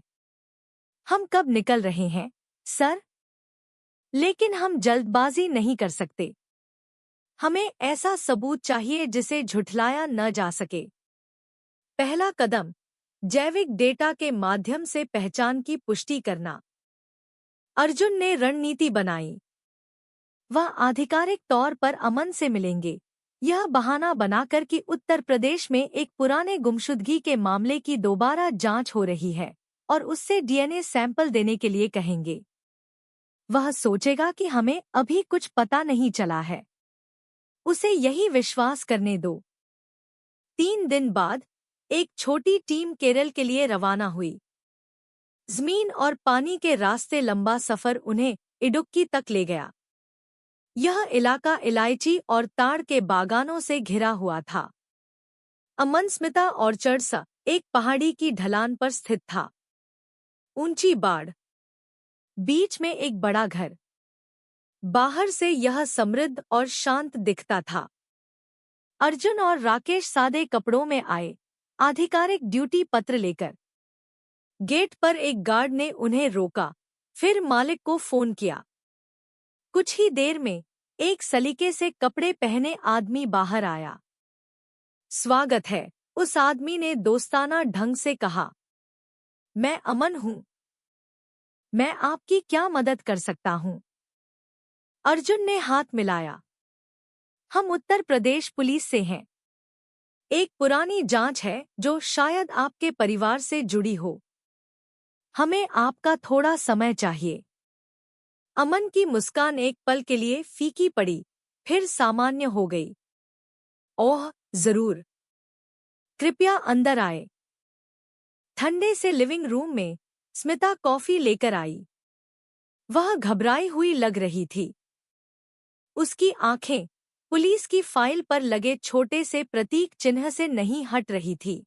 हम कब निकल रहे हैं, सर? लेकिन हम जल्दबाजी नहीं कर सकते। हमें ऐसा सबूत चाहिए जिसे झुठलाया न जा सके। पहला कदम, जैविक डेटा के माध्यम से पहचान की पुष्टि करना। अर्जुन ने रणनीति बनाई। वह आधिकारिक तौर पर अमन से मिलेंगे, यह बहाना बनाकर कि उत्तर प्रदेश में एक पुराने गुमशुदगी के मामले की दोबारा जांच हो रही है, और उससे डीएनए सैंपल देने के लिए कहेंगे। वह सोचेगा कि हमें अभी कुछ पता नहीं चला है। उसे यही विश्वास करने दो। 3 दिन बाद एक छोटी टीम केरल के लिए रवाना हुई। जमीन और पानी के रास्ते लंबा सफर उन्हें इडुक्की तक ले गया। यह इलाका इलायची और ताड़ के बागानों से घिरा हुआ था। अमन स्मिता ऑर्चर्ड्स एक पहाड़ी की ढलान पर स्थित था। ऊंची बाड़, बीच में एक बड़ा घर। बाहर से यह समृद्ध और शांत दिखता था। अर्जुन और राकेश सादे कपड़ों में आए, आधिकारिक ड्यूटी पत्र लेकर। गेट पर एक गार्ड ने उन्हें रोका, फिर मालिक को फोन किया। कुछ ही देर में एक सलीके से कपड़े पहने आदमी बाहर आया। स्वागत है, उस आदमी ने दोस्ताना ढंग से कहा। मैं अमन हूं। मैं आपकी क्या मदद कर सकता हूं? अर्जुन ने हाथ मिलाया। हम उत्तर प्रदेश पुलिस से हैं। एक पुरानी जांच है जो शायद आपके परिवार से जुड़ी हो। हमें आपका थोड़ा समय चाहिए। अमन की मुस्कान एक पल के लिए फीकी पड़ी, फिर सामान्य हो गई। ओह, जरूर। कृपया अंदर आए। ठंडे से लिविंग रूम में स्मिता कॉफी लेकर आई। वह घबराई हुई लग रही थी। उसकी आंखें पुलिस की फाइल पर लगे छोटे से प्रतीक चिन्ह से नहीं हट रही थी।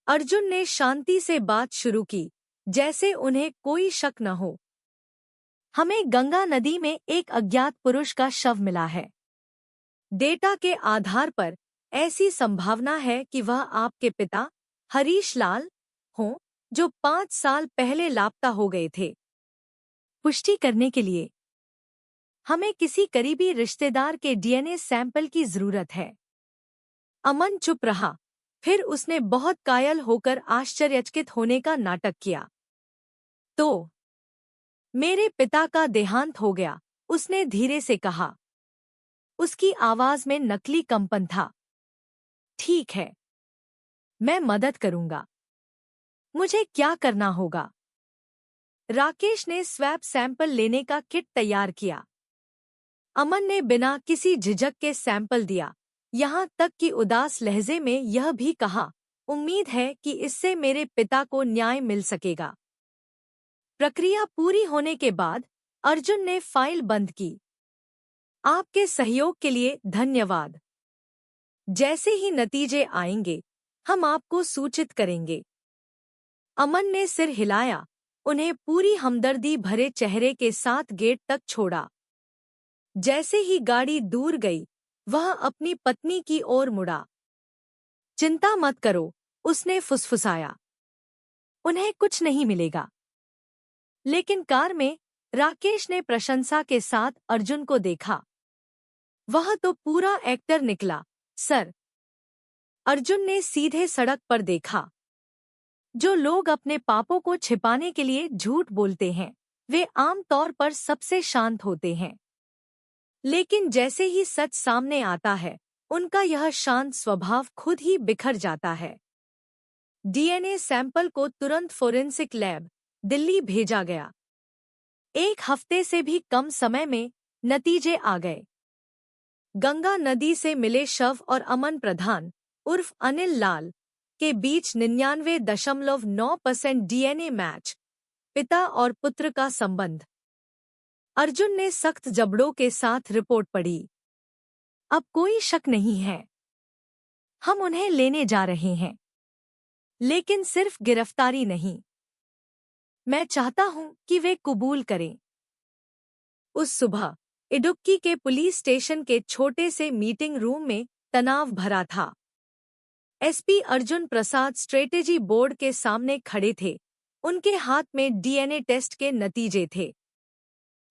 अर्जुन ने शांति से बात शुरू की, जैसे उन्हें कोई शक न हो। हमें गंगा नदी में एक अज्ञात पुरुष का शव मिला है। डेटा के आधार पर ऐसी संभावना है कि वह आपके पिता हरीश लाल हों, जो 5 साल पहले लापता हो गए थे। पुष्टि करने के लिए हमें किसी करीबी रिश्तेदार के डीएनए सैंपल की जरूरत है। अमन चुप रहा, फिर उसने बहुत कायल होकर आश्चर्यचकित होने का नाटक किया। तो मेरे पिता का देहांत हो गया, उसने धीरे से कहा। उसकी आवाज में नकली कंपन था। ठीक है, मैं मदद करूंगा। मुझे क्या करना होगा? राकेश ने स्वैप सैंपल लेने का किट तैयार किया। अमन ने बिना किसी झिझक के सैंपल दिया, यहाँ तक कि उदास लहजे में यह भी कहा, उम्मीद है कि इससे मेरे पिता को न्याय मिल सकेगा। प्रक्रिया पूरी होने के बाद अर्जुन ने फाइल बंद की। आपके सहयोग के लिए धन्यवाद। जैसे ही नतीजे आएंगे, हम आपको सूचित करेंगे। अमन ने सिर हिलाया, उन्हें पूरी हमदर्दी भरे चेहरे के साथ गेट तक छोड़ा। जैसे ही गाड़ी दूर गई, वह अपनी पत्नी की ओर मुड़ा। चिंता मत करो, उसने फुसफुसाया। उन्हें कुछ नहीं मिलेगा। लेकिन कार में राकेश ने प्रशंसा के साथ अर्जुन को देखा। वह तो पूरा एक्टर निकला, सर। अर्जुन ने सीधे सड़क पर देखा। जो लोग अपने पापों को छिपाने के लिए झूठ बोलते हैं, वे आम तौर पर सबसे शांत होते हैं। लेकिन जैसे ही सच सामने आता है, उनका यह शांत स्वभाव खुद ही बिखर जाता है। डीएनए सैंपल को तुरंत फोरेंसिक लैब, दिल्ली भेजा गया। 1 हफ्ते से भी कम समय में नतीजे आ गए। गंगा नदी से मिले शव और अमन प्रधान उर्फ अनिल लाल के बीच 99.9% डीएनए मैच, पिता और पुत्र का संबंध। अर्जुन ने सख्त जबड़ों के साथ रिपोर्ट पढ़ी। अब कोई शक नहीं है। हम उन्हें लेने जा रहे हैं, लेकिन सिर्फ गिरफ्तारी नहीं। मैं चाहता हूं कि वे कबूल करें। उस सुबह इडुक्की के पुलिस स्टेशन के छोटे से मीटिंग रूम में तनाव भरा था। SP Arjun Prasad strategy board के सामने खड़े थे। उनके हाथ में डीएनए टेस्ट के नतीजे थे।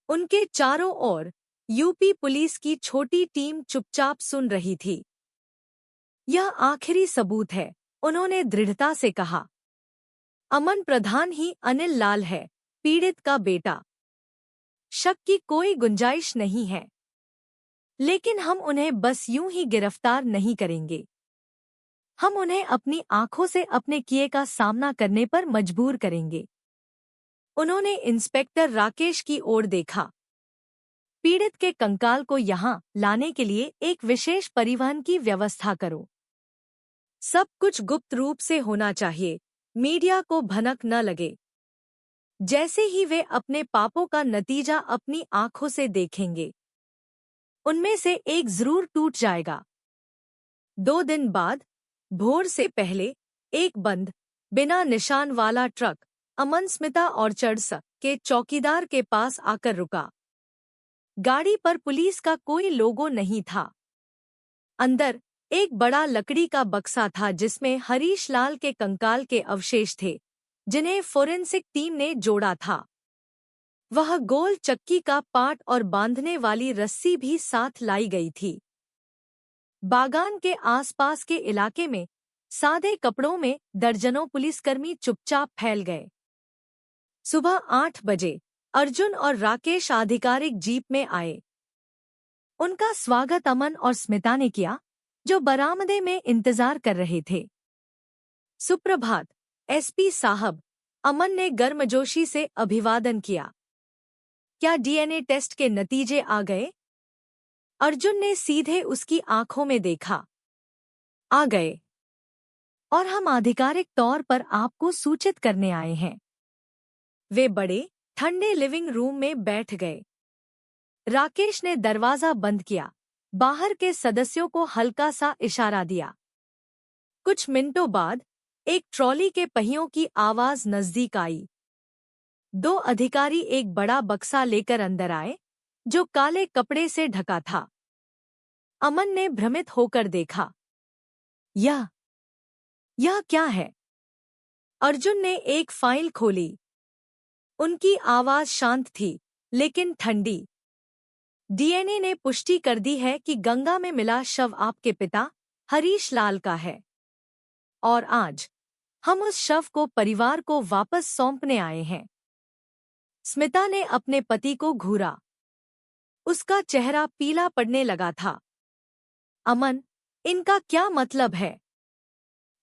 उनके चारों ओर यूपी पुलिस की छोटी टीम चुपचाप सुन रही थी। यह आखिरी सबूत है, उन्होंने दृढ़ता से कहा। अमन प्रधान ही अनिल लाल है, पीड़ित का बेटा। शक की कोई गुंजाइश नहीं है। लेकिन हम उन्हें बस यूं ही गिरफ्तार नहीं करेंगे। हम उन्हें अपनी आंखों से अपने किए का सामना करने पर मजबूर करेंगे। उन्होंने इंस्पेक्टर राकेश की ओर देखा। पीड़ित के कंकाल को यहाँ लाने के लिए एक विशेष परिवहन की व्यवस्था करो। सब कुछ गुप्त रूप से होना चाहिए, मीडिया को भनक न लगे। जैसे ही वे अपने पापों का नतीजा अपनी आंखों से देखेंगे, उनमें से एक जरूर टूट जाएगा। 2 दिन बाद भोर से पहले एक बंद, बिना निशान वाला ट्रक अमन, स्मिता और चड़स के चौकीदार के पास आकर रुका। गाड़ी पर पुलिस का कोई लोगो नहीं था। अंदर एक बड़ा लकड़ी का बक्सा था जिसमें हरीश लाल के कंकाल के अवशेष थे, जिन्हें फोरेंसिक टीम ने जोड़ा था। वह गोल चक्की का पाट और बांधने वाली रस्सी भी साथ लाई गई थी। बागान के आसपास के इलाके में सादे कपड़ों में दर्जनों पुलिसकर्मी चुपचाप फैल गए। सुबह 8 बजे अर्जुन और राकेश आधिकारिक जीप में आए। उनका स्वागत अमन और स्मिता ने किया, जो बरामदे में इंतजार कर रहे थे। सुप्रभात एसपी साहब, अमन ने गर्मजोशी से अभिवादन किया। क्या डीएनए टेस्ट के नतीजे आ गए? अर्जुन ने सीधे उसकी आंखों में देखा। आ गए, और हम आधिकारिक तौर पर आपको सूचित करने आए हैं। वे बड़े ठंडे लिविंग रूम में बैठ गए। राकेश ने दरवाजा बंद किया, बाहर के सदस्यों को हल्का सा इशारा दिया। कुछ मिनटों बाद एक ट्रॉली के पहियों की आवाज नजदीक आई। 2 अधिकारी एक बड़ा बक्सा लेकर अंदर आए, जो काले कपड़े से ढका था। अमन ने भ्रमित होकर देखा। यह क्या है? अर्जुन ने एक फाइल खोली। उनकी आवाज शांत थी, लेकिन ठंडी। डीएनए ने पुष्टि कर दी है कि गंगा में मिला शव आपके पिता हरीश लाल का है, और आज हम उस शव को परिवार को वापस सौंपने आए हैं। स्मिता ने अपने पति को घूरा। उसका चेहरा पीला पड़ने लगा था। अमन, इनका क्या मतलब है?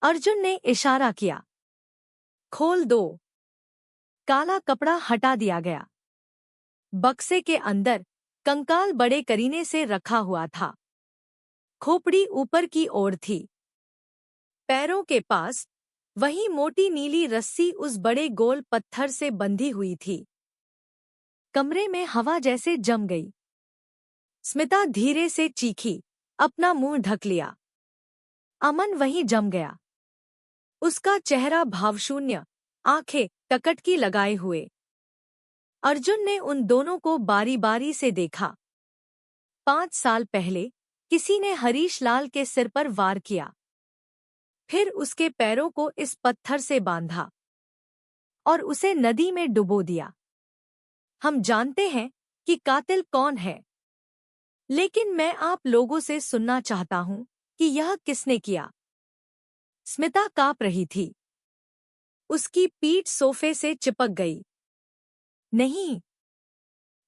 अर्जुन ने इशारा किया। खोल दो। काला कपड़ा हटा दिया गया। बक्से के अंदर कंकाल बड़े करीने से रखा हुआ था। खोपड़ी ऊपर की ओर थी। पैरों के पास वही मोटी नीली रस्सी उस बड़े गोल पत्थर से बंधी हुई थी। कमरे में हवा जैसे जम गई। स्मिता धीरे से चीखी, अपना मुंह ढक लिया। अमन वहीं जम गया। उसका चेहरा भावशून्य, आंखें टकटकी लगाए हुए। अर्जुन ने उन दोनों को बारी बारी से देखा। 5 साल पहले किसी ने हरीश लाल के सिर पर वार किया, फिर उसके पैरों को इस पत्थर से बांधा और उसे नदी में डुबो दिया। हम जानते हैं कि कातिल कौन है, लेकिन मैं आप लोगों से सुनना चाहता हूं कि यह किसने किया। स्मिता कांप रही थी। उसकी पीठ सोफे से चिपक गई। नहीं,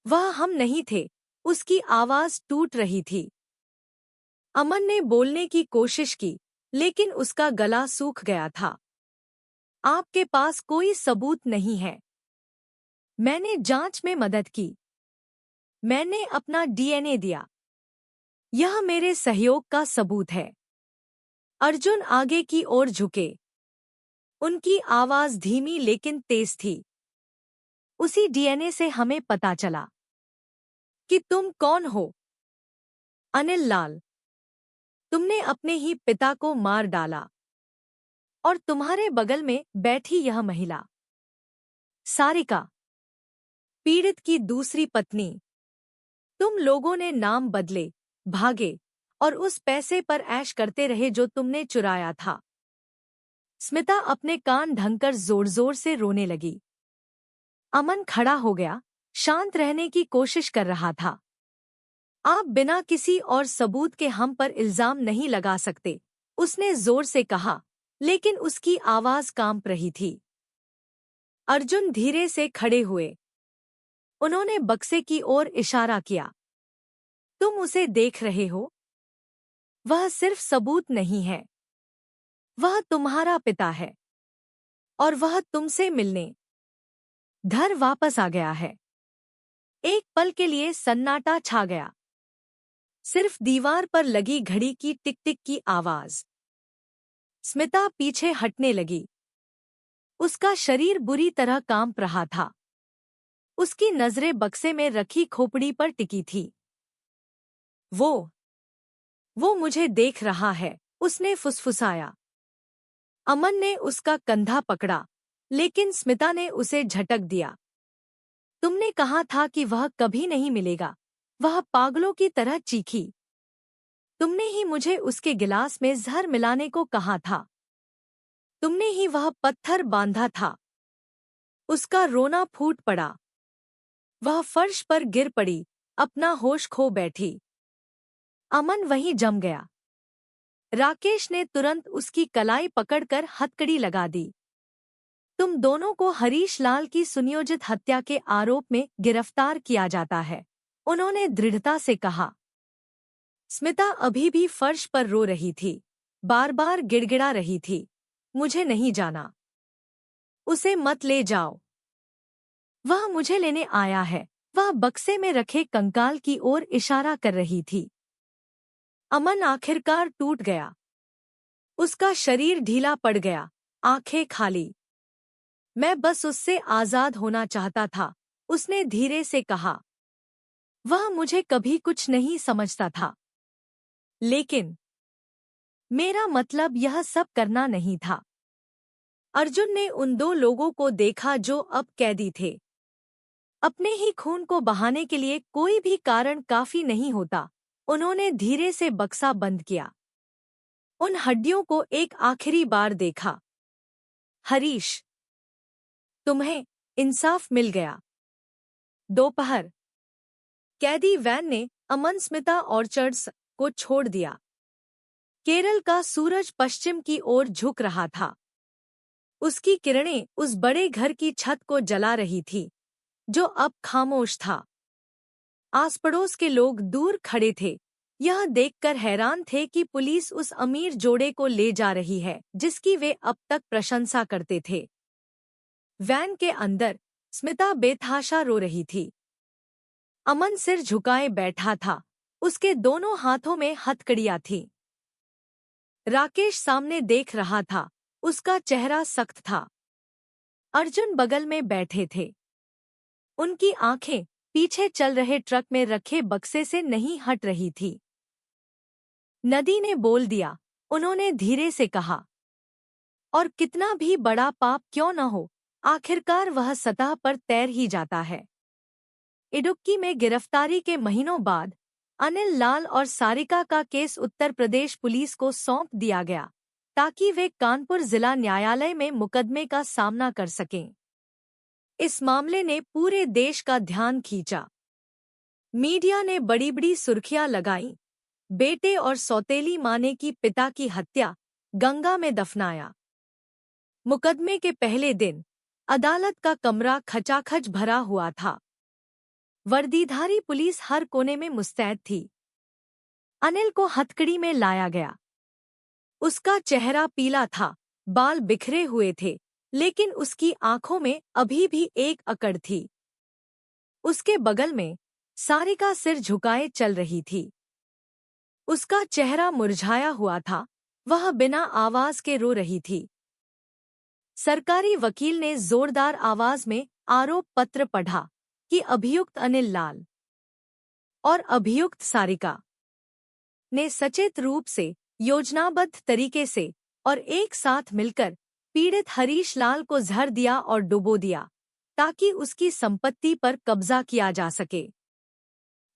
वह हम नहीं थे। उसकी आवाज टूट रही थी। अमन ने बोलने की कोशिश की, लेकिन उसका गला सूख गया था। आपके पास कोई सबूत नहीं है। मैंने जांच में मदद की। मैंने अपना डीएनए दिया। यह मेरे सहयोग का सबूत है। अर्जुन आगे की ओर झुके। उनकी आवाज धीमी लेकिन तेज थी। उसी डीएनए से हमें पता चला कि तुम कौन हो। अनिल लाल, तुमने अपने ही पिता को मार डाला। और तुम्हारे बगल में बैठी यह महिला, सारिका, पीड़ित की दूसरी पत्नी। तुम लोगों ने नाम बदले, भागे और उस पैसे पर ऐश करते रहे जो तुमने चुराया था। स्मिता अपने कान ढंककर जोर जोर से रोने लगी। अमन खड़ा हो गया, शांत रहने की कोशिश कर रहा था। आप बिना किसी और सबूत के हम पर इल्जाम नहीं लगा सकते, उसने जोर से कहा, लेकिन उसकी आवाज कांप रही थी। अर्जुन धीरे से खड़े हुए। उन्होंने बक्से की ओर इशारा किया। तुम उसे देख रहे हो? वह सिर्फ सबूत नहीं है, वह तुम्हारा पिता है और वह तुमसे मिलने घर वापस आ गया है। एक पल के लिए सन्नाटा छा गया। सिर्फ दीवार पर लगी घड़ी की टिक टिक की आवाज। स्मिता पीछे हटने लगी। उसका शरीर बुरी तरह कांप रहा था। उसकी नजरें बक्से में रखी खोपड़ी पर टिकी थी। वो मुझे देख रहा है, उसने फुसफुसाया। अमन ने उसका कंधा पकड़ा, लेकिन स्मिता ने उसे झटक दिया। तुमने कहा था कि वह कभी नहीं मिलेगा, वह पागलों की तरह चीखी। तुमने ही मुझे उसके गिलास में जहर मिलाने को कहा था। तुमने ही वह पत्थर बांधा था। उसका रोना फूट पड़ा। वह फर्श पर गिर पड़ी, अपना होश खो बैठी। अमन वहीं जम गया। राकेश ने तुरंत उसकी कलाई पकड़कर हथकड़ी लगा दी। तुम दोनों को हरीश लाल की सुनियोजित हत्या के आरोप में गिरफ्तार किया जाता है, उन्होंने दृढ़ता से कहा। स्मिता अभी भी फर्श पर रो रही थी, बार बार गिड़गिड़ा रही थी, मुझे नहीं जाना। उसे मत ले जाओ। वह मुझे लेने आया है। वह बक्से में रखे कंकाल की ओर इशारा कर रही थी। अमन आखिरकार टूट गया। उसका शरीर ढीला पड़ गया, आंखें खाली। मैं बस उससे आजाद होना चाहता था, उसने धीरे से कहा। वह मुझे कभी कुछ नहीं समझता था, लेकिन मेरा मतलब यह सब करना नहीं था। अर्जुन ने उन दो लोगों को देखा जो अब कैदी थे। अपने ही खून को बहाने के लिए कोई भी कारण काफी नहीं होता। उन्होंने धीरे से बक्सा बंद किया। उन हड्डियों को एक आखिरी बार देखा। हरीश, तुम्हें इंसाफ मिल गया। दोपहर, कैदी वैन ने अमन स्मिता ऑर्चर्ड्स को छोड़ दिया। केरल का सूरज पश्चिम की ओर झुक रहा था। उसकी किरणें उस बड़े घर की छत को जला रही थी, जो अब खामोश था। आस पड़ोस के लोग दूर खड़े थे, यह देखकर हैरान थे कि पुलिस उस अमीर जोड़े को ले जा रही है जिसकी वे अब तक प्रशंसा करते थे। वैन के अंदर स्मिता बेतहाशा रो रही थी। अमन सिर झुकाए बैठा था, उसके दोनों हाथों में हथकड़ियां थीं। राकेश सामने देख रहा था, उसका चेहरा सख्त था। अर्जुन बगल में बैठे थे। उनकी आंखें पीछे चल रहे ट्रक में रखे बक्से से नहीं हट रही थी। नदी ने बोल दिया, उन्होंने धीरे से कहा। और कितना भी बड़ा पाप क्यों न हो, आखिरकार वह सतह पर तैर ही जाता है। इडुक्की में गिरफ्तारी के महीनों बाद अनिल लाल और सारिका का केस उत्तर प्रदेश पुलिस को सौंप दिया गया ताकि वे कानपुर जिला न्यायालय में मुकदमे का सामना कर सकें। इस मामले ने पूरे देश का ध्यान खींचा। मीडिया ने बड़ी बड़ी सुर्खियां लगाईं। बेटे और सौतेली मां ने की पिता की हत्या, गंगा में दफनाया। मुकदमे के पहले दिन अदालत का कमरा खचाखच भरा हुआ था। वर्दीधारी पुलिस हर कोने में मुस्तैद थी। अनिल को हथकड़ी में लाया गया। उसका चेहरा पीला था, बाल बिखरे हुए थे, लेकिन उसकी आंखों में अभी भी एक अकड़ थी। उसके बगल में सारिका सिर झुकाए चल रही थी। उसका चेहरा मुरझाया हुआ था, वह बिना आवाज के रो रही थी। सरकारी वकील ने जोरदार आवाज में आरोप पत्र पढ़ा कि अभियुक्त अनिल लाल और अभियुक्त सारिका ने सचेत रूप से, योजनाबद्ध तरीके से और एक साथ मिलकर पीड़ित हरीश लाल को जहर दिया और डुबो दिया ताकि उसकी संपत्ति पर कब्जा किया जा सके।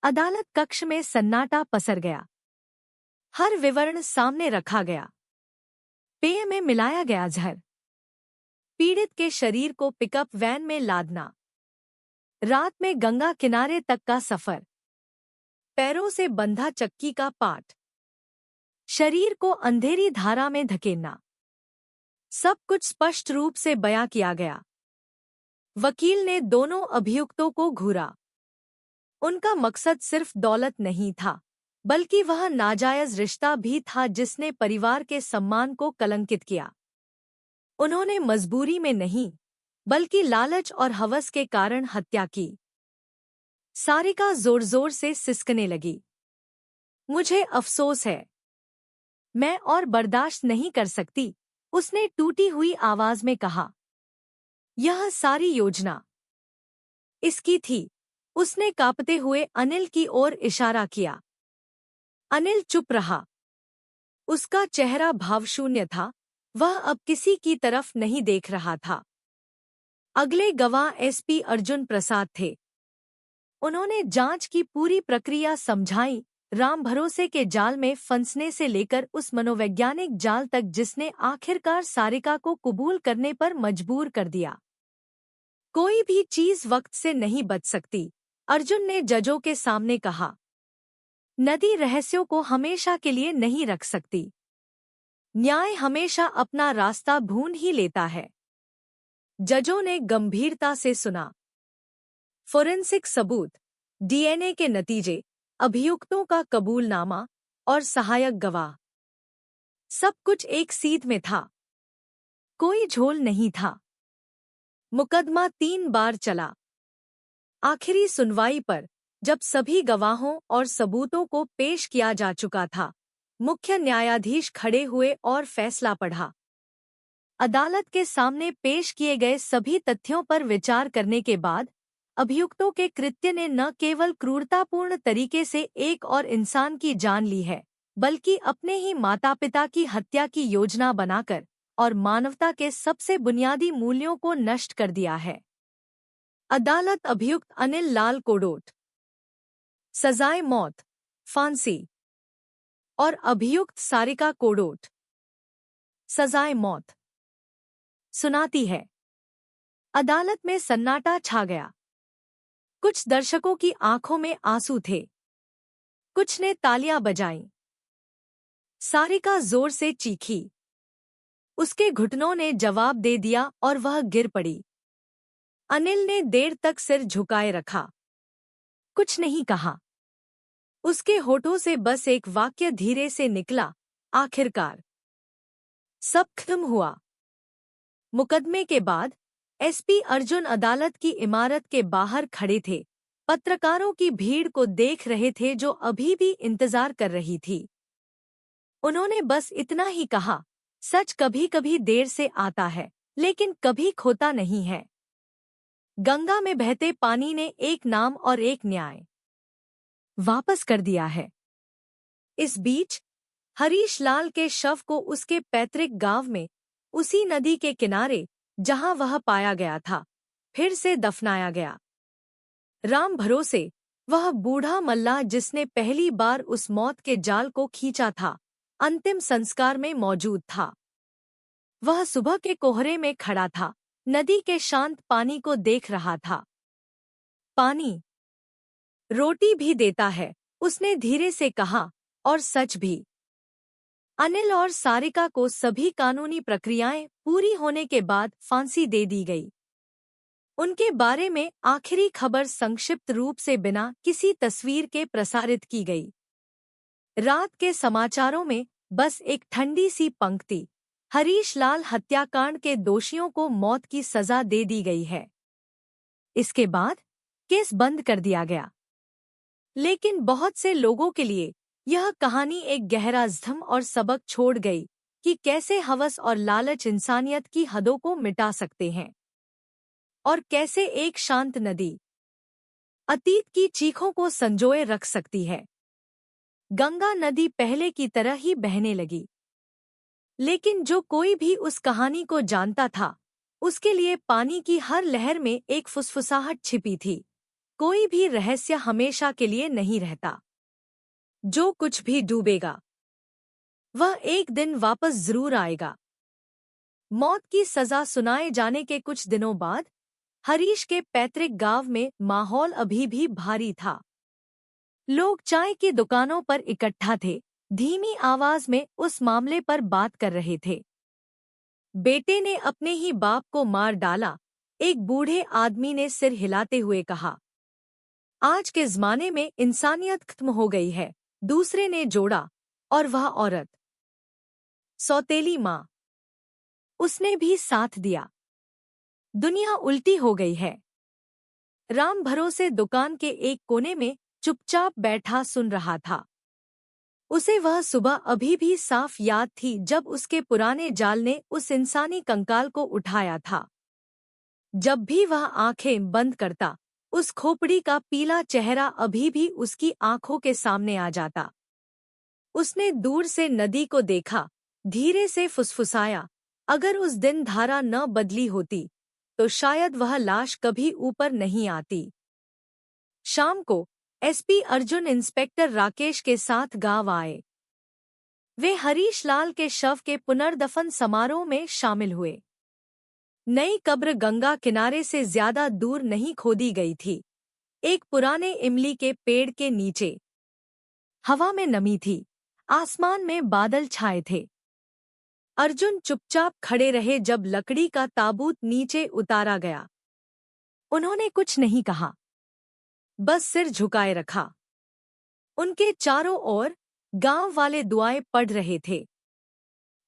अदालत कक्ष में सन्नाटा पसर गया। हर विवरण सामने रखा गया। पेय में मिलाया गया जहर, पीड़ित के शरीर को पिकअप वैन में लादना, रात में गंगा किनारे तक का सफर, पैरों से बंधा चक्की का पाट, शरीर को अंधेरी धारा में धकेलना, सब कुछ स्पष्ट रूप से बयां किया गया। वकील ने दोनों अभियुक्तों को घूरा। उनका मकसद सिर्फ दौलत नहीं था, बल्कि वह नाजायज रिश्ता भी था जिसने परिवार के सम्मान को कलंकित किया। उन्होंने मजबूरी में नहीं, बल्कि लालच और हवस के कारण हत्या की। सारिका जोर जोर से सिसकने लगी। मुझे अफसोस है, मैं और बर्दाश्त नहीं कर सकती, उसने टूटी हुई आवाज में कहा। यह सारी योजना इसकी थी। उसने कांपते हुए अनिल की ओर इशारा किया। अनिल चुप रहा। उसका चेहरा भावशून्य था, वह अब किसी की तरफ नहीं देख रहा था। अगले गवाह एसपी अर्जुन प्रसाद थे। उन्होंने जांच की पूरी प्रक्रिया समझाई, राम भरोसे के जाल में फंसने से लेकर उस मनोवैज्ञानिक जाल तक जिसने आखिरकार सारिका को कबूल करने पर मजबूर कर दिया। कोई भी चीज वक्त से नहीं बच सकती, अर्जुन ने जजों के सामने कहा। नदी रहस्यों को हमेशा के लिए नहीं रख सकती। न्याय हमेशा अपना रास्ता ढूंढ ही लेता है। जजों ने गंभीरता से सुना। फोरेंसिक सबूत, डीएनए के नतीजे, अभियुक्तों का कबूलनामा और सहायक गवाह, सब कुछ एक सीध में था। कोई झोल नहीं था। मुकदमा 3 बार चला। आखिरी सुनवाई पर, जब सभी गवाहों और सबूतों को पेश किया जा चुका था, मुख्य न्यायाधीश खड़े हुए और फैसला पढ़ा। अदालत के सामने पेश किए गए सभी तथ्यों पर विचार करने के बाद अभियुक्तों के कृत्य ने न केवल क्रूरतापूर्ण तरीके से एक और इंसान की जान ली है, बल्कि अपने ही माता पिता की हत्या की योजना बनाकर और मानवता के सबसे बुनियादी मूल्यों को नष्ट कर दिया है। अदालत अभियुक्त अनिल लाल कोडोट, सजाए मौत, फांसी और अभियुक्त सारिका कोडोट, सजाए मौत सुनाती है। अदालत में सन्नाटा छा गया। कुछ दर्शकों की आंखों में आंसू थे, कुछ ने तालियां बजाईं। सारिका जोर से चीखी। उसके घुटनों ने जवाब दे दिया और वह गिर पड़ी। अनिल ने देर तक सिर झुकाए रखा, कुछ नहीं कहा। उसके होठों से बस एक वाक्य धीरे से निकला, आखिरकार। सब खत्म हुआ। मुकदमे के बाद एसपी अर्जुन अदालत की इमारत के बाहर खड़े थे, पत्रकारों की भीड़ को देख रहे थे जो अभी भी इंतजार कर रही थी। उन्होंने बस इतना ही कहा, सच कभी कभी देर से आता है, लेकिन कभी खोता नहीं है। गंगा में बहते पानी ने एक नाम और एक न्याय वापस कर दिया है। इस बीच हरीश लाल के शव को उसके पैतृक गांव में, उसी नदी के किनारे, जहां वह पाया गया था, फिर से दफनाया गया। राम भरोसे, वह बूढ़ा मल्लाह जिसने पहली बार उस मौत के जाल को खींचा था, अंतिम संस्कार में मौजूद था। वह सुबह के कोहरे में खड़ा था, नदी के शांत पानी को देख रहा था। पानी रोटी भी देता है, उसने धीरे से कहा, और सच भी। अनिल और सारिका को सभी कानूनी प्रक्रियाएं पूरी होने के बाद फांसी दे दी गई। उनके बारे में आखिरी खबर संक्षिप्त रूप से बिना किसी तस्वीर के प्रसारित की गई। रात के समाचारों में बस एक ठंडी सी पंक्ति, हरीश लाल हत्याकांड के दोषियों को मौत की सजा दे दी गई है। इसके बाद केस बंद कर दिया गया। लेकिन बहुत से लोगों के लिए यह कहानी एक गहरा जख्म और सबक छोड़ गई कि कैसे हवस और लालच इंसानियत की हदों को मिटा सकते हैं, और कैसे एक शांत नदी अतीत की चीखों को संजोए रख सकती है। गंगा नदी पहले की तरह ही बहने लगी, लेकिन जो कोई भी उस कहानी को जानता था, उसके लिए पानी की हर लहर में एक फुसफुसाहट छिपी थी। कोई भी रहस्य हमेशा के लिए नहीं रहता। जो कुछ भी डूबेगा, वह एक दिन वापस जरूर आएगा। मौत की सजा सुनाए जाने के कुछ दिनों बाद हरीश के पैतृक गांव में माहौल अभी भी भारी था। लोग चाय की दुकानों पर इकट्ठा थे, धीमी आवाज में उस मामले पर बात कर रहे थे। बेटे ने अपने ही बाप को मार डाला, एक बूढ़े आदमी ने सिर हिलाते हुए कहा। आज के ज़माने में इंसानियत खत्म हो गई है, दूसरे ने जोड़ा, और वह औरत, सौतेली माँ, उसने भी साथ दिया। दुनिया उल्टी हो गई है। राम भरोसे दुकान के एक कोने में चुपचाप बैठा सुन रहा था। उसे वह सुबह अभी भी साफ याद थी जब उसके पुराने जाल ने उस इंसानी कंकाल को उठाया था। जब भी वह आंखें बंद करता, उस खोपड़ी का पीला चेहरा अभी भी उसकी आंखों के सामने आ जाता। उसने दूर से नदी को देखा, धीरे से फुसफुसाया, अगर उस दिन धारा न बदली होती तो शायद वह लाश कभी ऊपर नहीं आती। शाम को एसपी अर्जुन इंस्पेक्टर राकेश के साथ गांव आए। वे हरीश लाल के शव के पुनर्दफन समारोह में शामिल हुए। नई कब्र गंगा किनारे से ज्यादा दूर नहीं खोदी गई थी, एक पुराने इमली के पेड़ के नीचे। हवा में नमी थी, आसमान में बादल छाए थे। अर्जुन चुपचाप खड़े रहे जब लकड़ी का ताबूत नीचे उतारा गया। उन्होंने कुछ नहीं कहा, बस सिर झुकाए रखा। उनके चारों ओर गांव वाले दुआएं पढ़ रहे थे।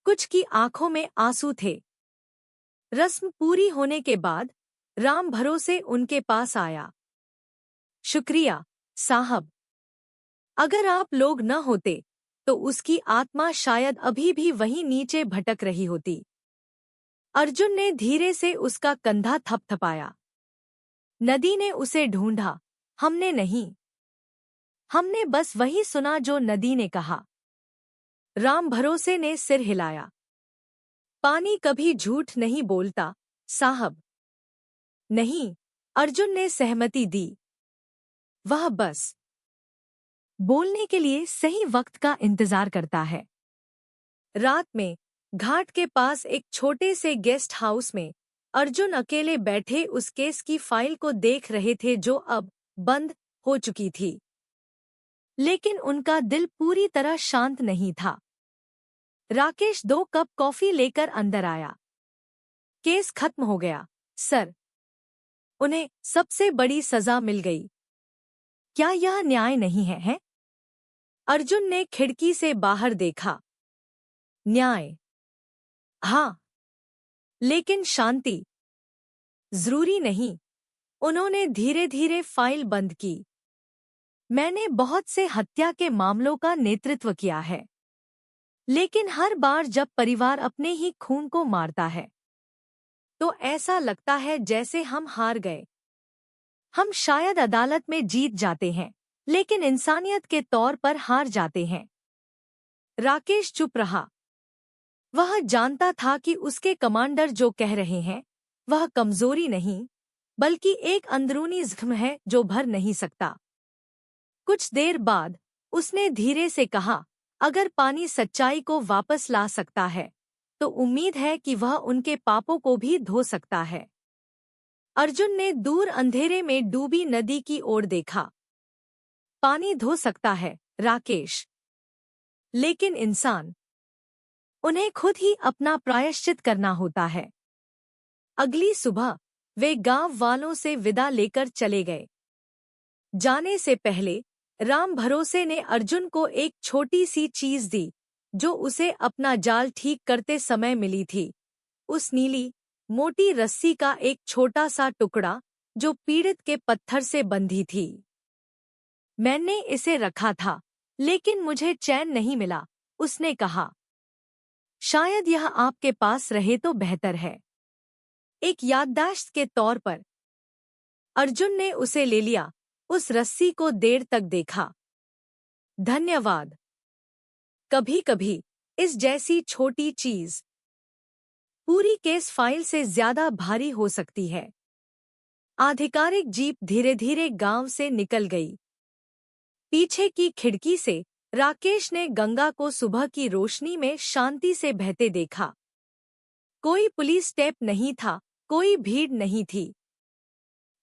कुछ की आंखों में आंसू थे। रस्म पूरी होने के बाद राम भरोसे उनके पास आया। शुक्रिया साहब, अगर आप लोग न होते तो उसकी आत्मा शायद अभी भी वहीं नीचे भटक रही होती। अर्जुन ने धीरे से उसका कंधा थपथपाया। नदी ने उसे ढूंढा, हमने नहीं। हमने बस वही सुना जो नदी ने कहा। राम भरोसे ने सिर हिलाया। पानी कभी झूठ नहीं बोलता साहब। नहीं, अर्जुन ने सहमति दी। वह बस बोलने के लिए सही वक्त का इंतजार करता है। रात में घाट के पास एक छोटे से गेस्ट हाउस में अर्जुन अकेले बैठे उस केस की फाइल को देख रहे थे जो अब बंद हो चुकी थी। लेकिन उनका दिल पूरी तरह शांत नहीं था। राकेश 2 कप कॉफी लेकर अंदर आया। केस खत्म हो गया सर। उन्हें सबसे बड़ी सजा मिल गई। क्या यह न्याय नहीं है? अर्जुन ने खिड़की से बाहर देखा। न्याय, हाँ, लेकिन शांति जरूरी नहीं। उन्होंने धीरे धीरे फाइल बंद की। मैंने बहुत से हत्या के मामलों का नेतृत्व किया है, लेकिन हर बार जब परिवार अपने ही खून को मारता है तो ऐसा लगता है जैसे हम हार गए। हम शायद अदालत में जीत जाते हैं, लेकिन इंसानियत के तौर पर हार जाते हैं। राकेश चुप रहा। वह जानता था कि उसके कमांडर जो कह रहे हैं वह कमजोरी नहीं, बल्कि एक अंदरूनी जख्म है जो भर नहीं सकता। कुछ देर बाद उसने धीरे से कहा, अगर पानी सच्चाई को वापस ला सकता है, तो उम्मीद है कि वह उनके पापों को भी धो सकता है। अर्जुन ने दूर अंधेरे में डूबी नदी की ओर देखा। पानी धो सकता है, राकेश, लेकिन इंसान, उन्हें खुद ही अपना प्रायश्चित करना होता है। अगली सुबह वे गांव वालों से विदा लेकर चले गए। जाने से पहले राम भरोसे ने अर्जुन को एक छोटी सी चीज दी, जो उसे अपना जाल ठीक करते समय मिली थी। उस नीली, मोटी रस्सी का एक छोटा सा टुकड़ा, जो पीड़ित के पत्थर से बंधी थी। मैंने इसे रखा था, लेकिन मुझे चैन नहीं मिला, उसने कहा। शायद यह आपके पास रहे तो बेहतर है। एक याददाश्त के तौर पर अर्जुन ने उसे ले लिया, उस रस्सी को देर तक देखा। धन्यवाद। कभी-कभी इस जैसी छोटी चीज पूरी केस फाइल से ज्यादा भारी हो सकती है। आधिकारिक जीप धीरे-धीरे गांव से निकल गई। पीछे की खिड़की से राकेश ने गंगा को सुबह की रोशनी में शांति से बहते देखा। कोई पुलिस टेप नहीं था, कोई भीड़ नहीं थी।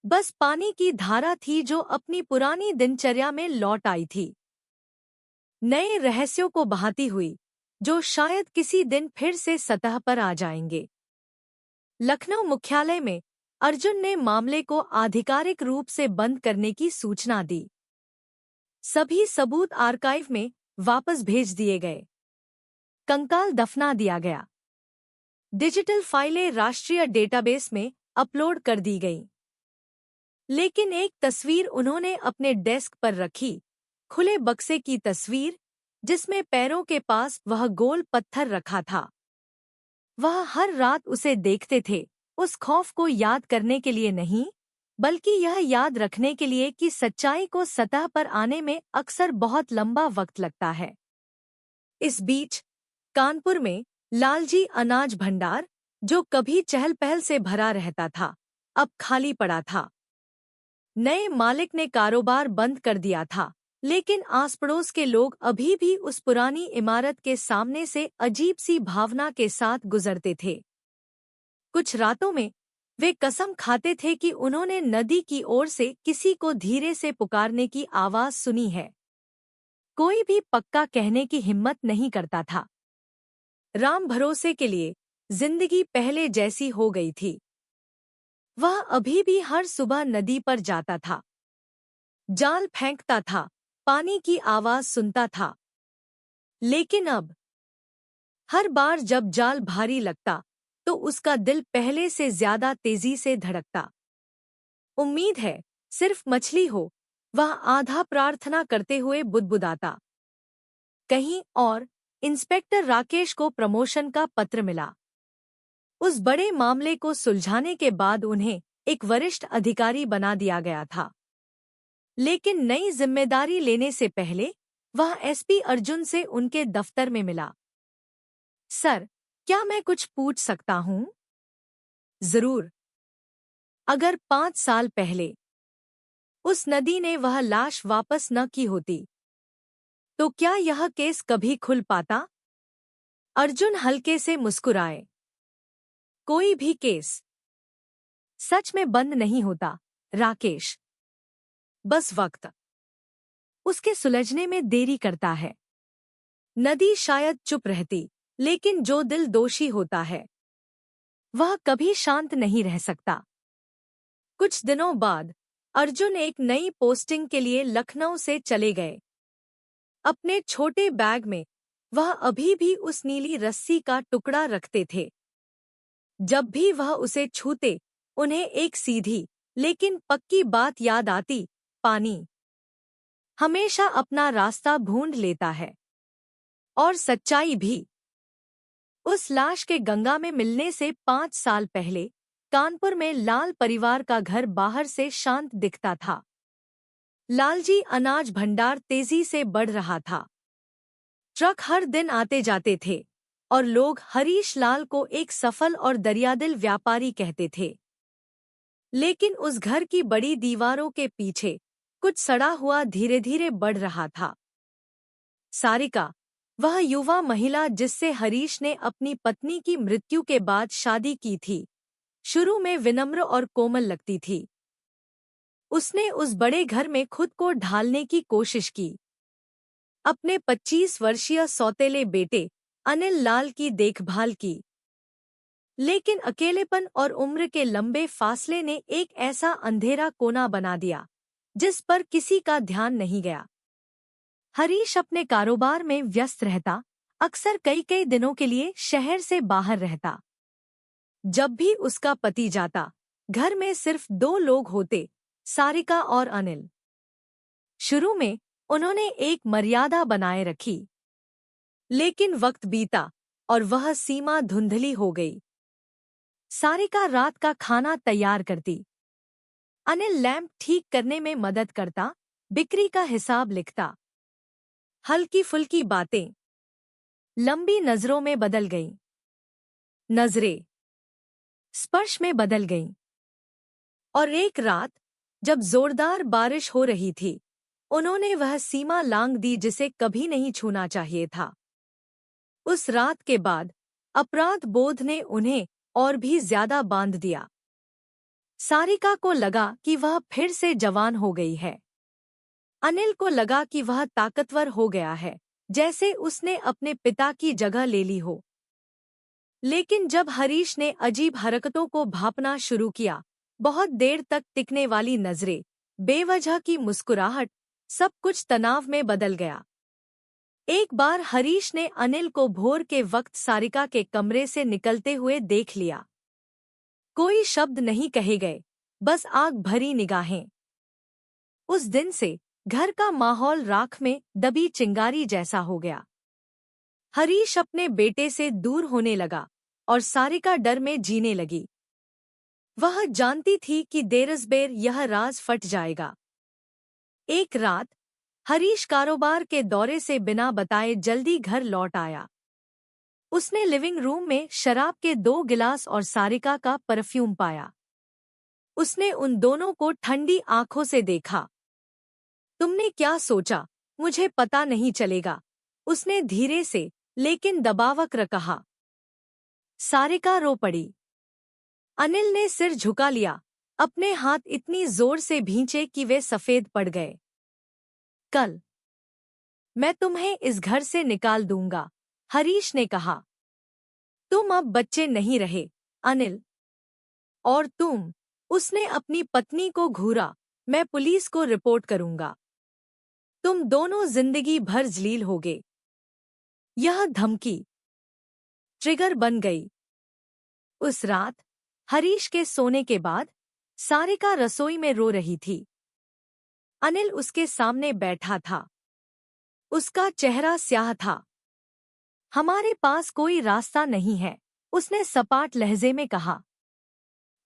बस पानी की धारा थी जो अपनी पुरानी दिनचर्या में लौट आई थी, नए रहस्यों को बहाती हुई, जो शायद किसी दिन फिर से सतह पर आ जाएंगे। लखनऊ मुख्यालय में अर्जुन ने मामले को आधिकारिक रूप से बंद करने की सूचना दी। सभी सबूत आर्काइव में वापस भेज दिए गए। कंकाल दफना दिया गया। डिजिटल फाइलें राष्ट्रीय डेटाबेस में अपलोड कर दी गईं। लेकिन एक तस्वीर उन्होंने अपने डेस्क पर रखी, खुले बक्से की तस्वीर, जिसमें पैरों के पास वह गोल पत्थर रखा था। वह हर रात उसे देखते थे, उस खौफ को याद करने के लिए नहीं, बल्कि यह याद रखने के लिए कि सच्चाई को सतह पर आने में अक्सर बहुत लंबा वक्त लगता है। इस बीच कानपुर में लालजी अनाज भंडार, जो कभी चहल पहल से भरा रहता था, अब खाली पड़ा था। नए मालिक ने कारोबार बंद कर दिया था, लेकिन आस पड़ोस के लोग अभी भी उस पुरानी इमारत के सामने से अजीब सी भावना के साथ गुजरते थे। कुछ रातों में वे कसम खाते थे कि उन्होंने नदी की ओर से किसी को धीरे से पुकारने की आवाज सुनी है। कोई भी पक्का कहने की हिम्मत नहीं करता था। राम भरोसे के लिए जिंदगी पहले जैसी हो गई थी। वह अभी भी हर सुबह नदी पर जाता था, जाल फेंकता था, पानी की आवाज सुनता था। लेकिन अब हर बार जब जाल भारी लगता, तो उसका दिल पहले से ज्यादा तेजी से धड़कता। उम्मीद है सिर्फ मछली हो, वह आधा प्रार्थना करते हुए बुदबुदाता। कहीं और इंस्पेक्टर राकेश को प्रमोशन का पत्र मिला। उस बड़े मामले को सुलझाने के बाद उन्हें एक वरिष्ठ अधिकारी बना दिया गया था। लेकिन नई जिम्मेदारी लेने से पहले वह एसपी अर्जुन से उनके दफ्तर में मिला। सर, क्या मैं कुछ पूछ सकता हूं? जरूर। अगर 5 साल पहले उस नदी ने वह लाश वापस न की होती, तो क्या यह केस कभी खुल पाता? अर्जुन हल्के से मुस्कुराए। कोई भी केस सच में बंद नहीं होता, राकेश। बस वक्त उसके सुलझने में देरी करता है। नदी शायद चुप रहती, लेकिन जो दिल दोषी होता है, वह कभी शांत नहीं रह सकता। कुछ दिनों बाद अर्जुन एक नई पोस्टिंग के लिए लखनऊ से चले गए। अपने छोटे बैग में वह अभी भी उस नीली रस्सी का टुकड़ा रखते थे। जब भी वह उसे छूते, उन्हें एक सीधी लेकिन पक्की बात याद आती, पानी हमेशा अपना रास्ता ढूंढ लेता है। और सच्चाई भी। उस लाश के गंगा में मिलने से 5 साल पहले कानपुर में लाल परिवार का घर बाहर से शांत दिखता था। लालजी अनाज भंडार तेजी से बढ़ रहा था। ट्रक हर दिन आते जाते थे, और लोग हरीश लाल को एक सफल और दरियादिल व्यापारी कहते थे। लेकिन उस घर की बड़ी दीवारों के पीछे कुछ सड़ा हुआ धीरे धीरे बढ़ रहा था। सारिका, वह युवा महिला जिससे हरीश ने अपनी पत्नी की मृत्यु के बाद शादी की थी, शुरू में विनम्र और कोमल लगती थी। उसने उस बड़े घर में खुद को ढालने की कोशिश की, अपने 25 वर्षीय सौतेले बेटे अनिल लाल की देखभाल की। लेकिन अकेलेपन और उम्र के लंबे फासले ने एक ऐसा अंधेरा कोना बना दिया जिस पर किसी का ध्यान नहीं गया। हरीश अपने कारोबार में व्यस्त रहता, अक्सर कई कई दिनों के लिए शहर से बाहर रहता। जब भी उसका पति जाता, घर में सिर्फ 2 लोग होते, सारिका और अनिल। शुरू में उन्होंने एक मर्यादा बनाए रखी, लेकिन वक्त बीता और वह सीमा धुंधली हो गई। सारिका रात का खाना तैयार करती, अनिल लैंप ठीक करने में मदद करता, बिक्री का हिसाब लिखता। हल्की फुल्की बातें लंबी नजरों में बदल गईं। नजरें स्पर्श में बदल गईं। और एक रात जब जोरदार बारिश हो रही थी, उन्होंने वह सीमा लांघ दी जिसे कभी नहीं छूना चाहिए था। उस रात के बाद अपराध बोध ने उन्हें और भी ज्यादा बांध दिया। सारिका को लगा कि वह फिर से जवान हो गई है। अनिल को लगा कि वह ताकतवर हो गया है, जैसे उसने अपने पिता की जगह ले ली हो। लेकिन जब हरीश ने अजीब हरकतों को भांपना शुरू किया, बहुत देर तक टिकने वाली नजरें, बेवजह की मुस्कुराहट, सब कुछ तनाव में बदल गया। एक बार हरीश ने अनिल को भोर के वक्त सारिका के कमरे से निकलते हुए देख लिया। कोई शब्द नहीं कहे गए, बस आग भरी निगाहें। उस दिन से घर का माहौल राख में दबी चिंगारी जैसा हो गया। हरीश अपने बेटे से दूर होने लगा और सारिका डर में जीने लगी। वह जानती थी कि देरसबेर यह राज फट जाएगा। एक रात हरीश कारोबार के दौरे से बिना बताए जल्दी घर लौट आया। उसने लिविंग रूम में शराब के 2 गिलास और सारिका का परफ्यूम पाया। उसने उन दोनों को ठंडी आंखों से देखा। तुमने क्या सोचा, मुझे पता नहीं चलेगा, उसने धीरे से लेकिन दबावकर कहा। सारिका रो पड़ी। अनिल ने सिर झुका लिया, अपने हाथ इतनी जोर से भींचे कि वे सफेद पड़ गए। कल मैं तुम्हें इस घर से निकाल दूंगा, हरीश ने कहा। तुम अब बच्चे नहीं रहे, अनिल। और तुम, उसने अपनी पत्नी को घूरा, मैं पुलिस को रिपोर्ट करूंगा। तुम दोनों जिंदगी भर जलील होगे। यह धमकी ट्रिगर बन गई। उस रात हरीश के सोने के बाद सारिका रसोई में रो रही थी। अनिल उसके सामने बैठा था। उसका चेहरा स्याह था। हमारे पास कोई रास्ता नहीं है, उसने सपाट लहजे में कहा।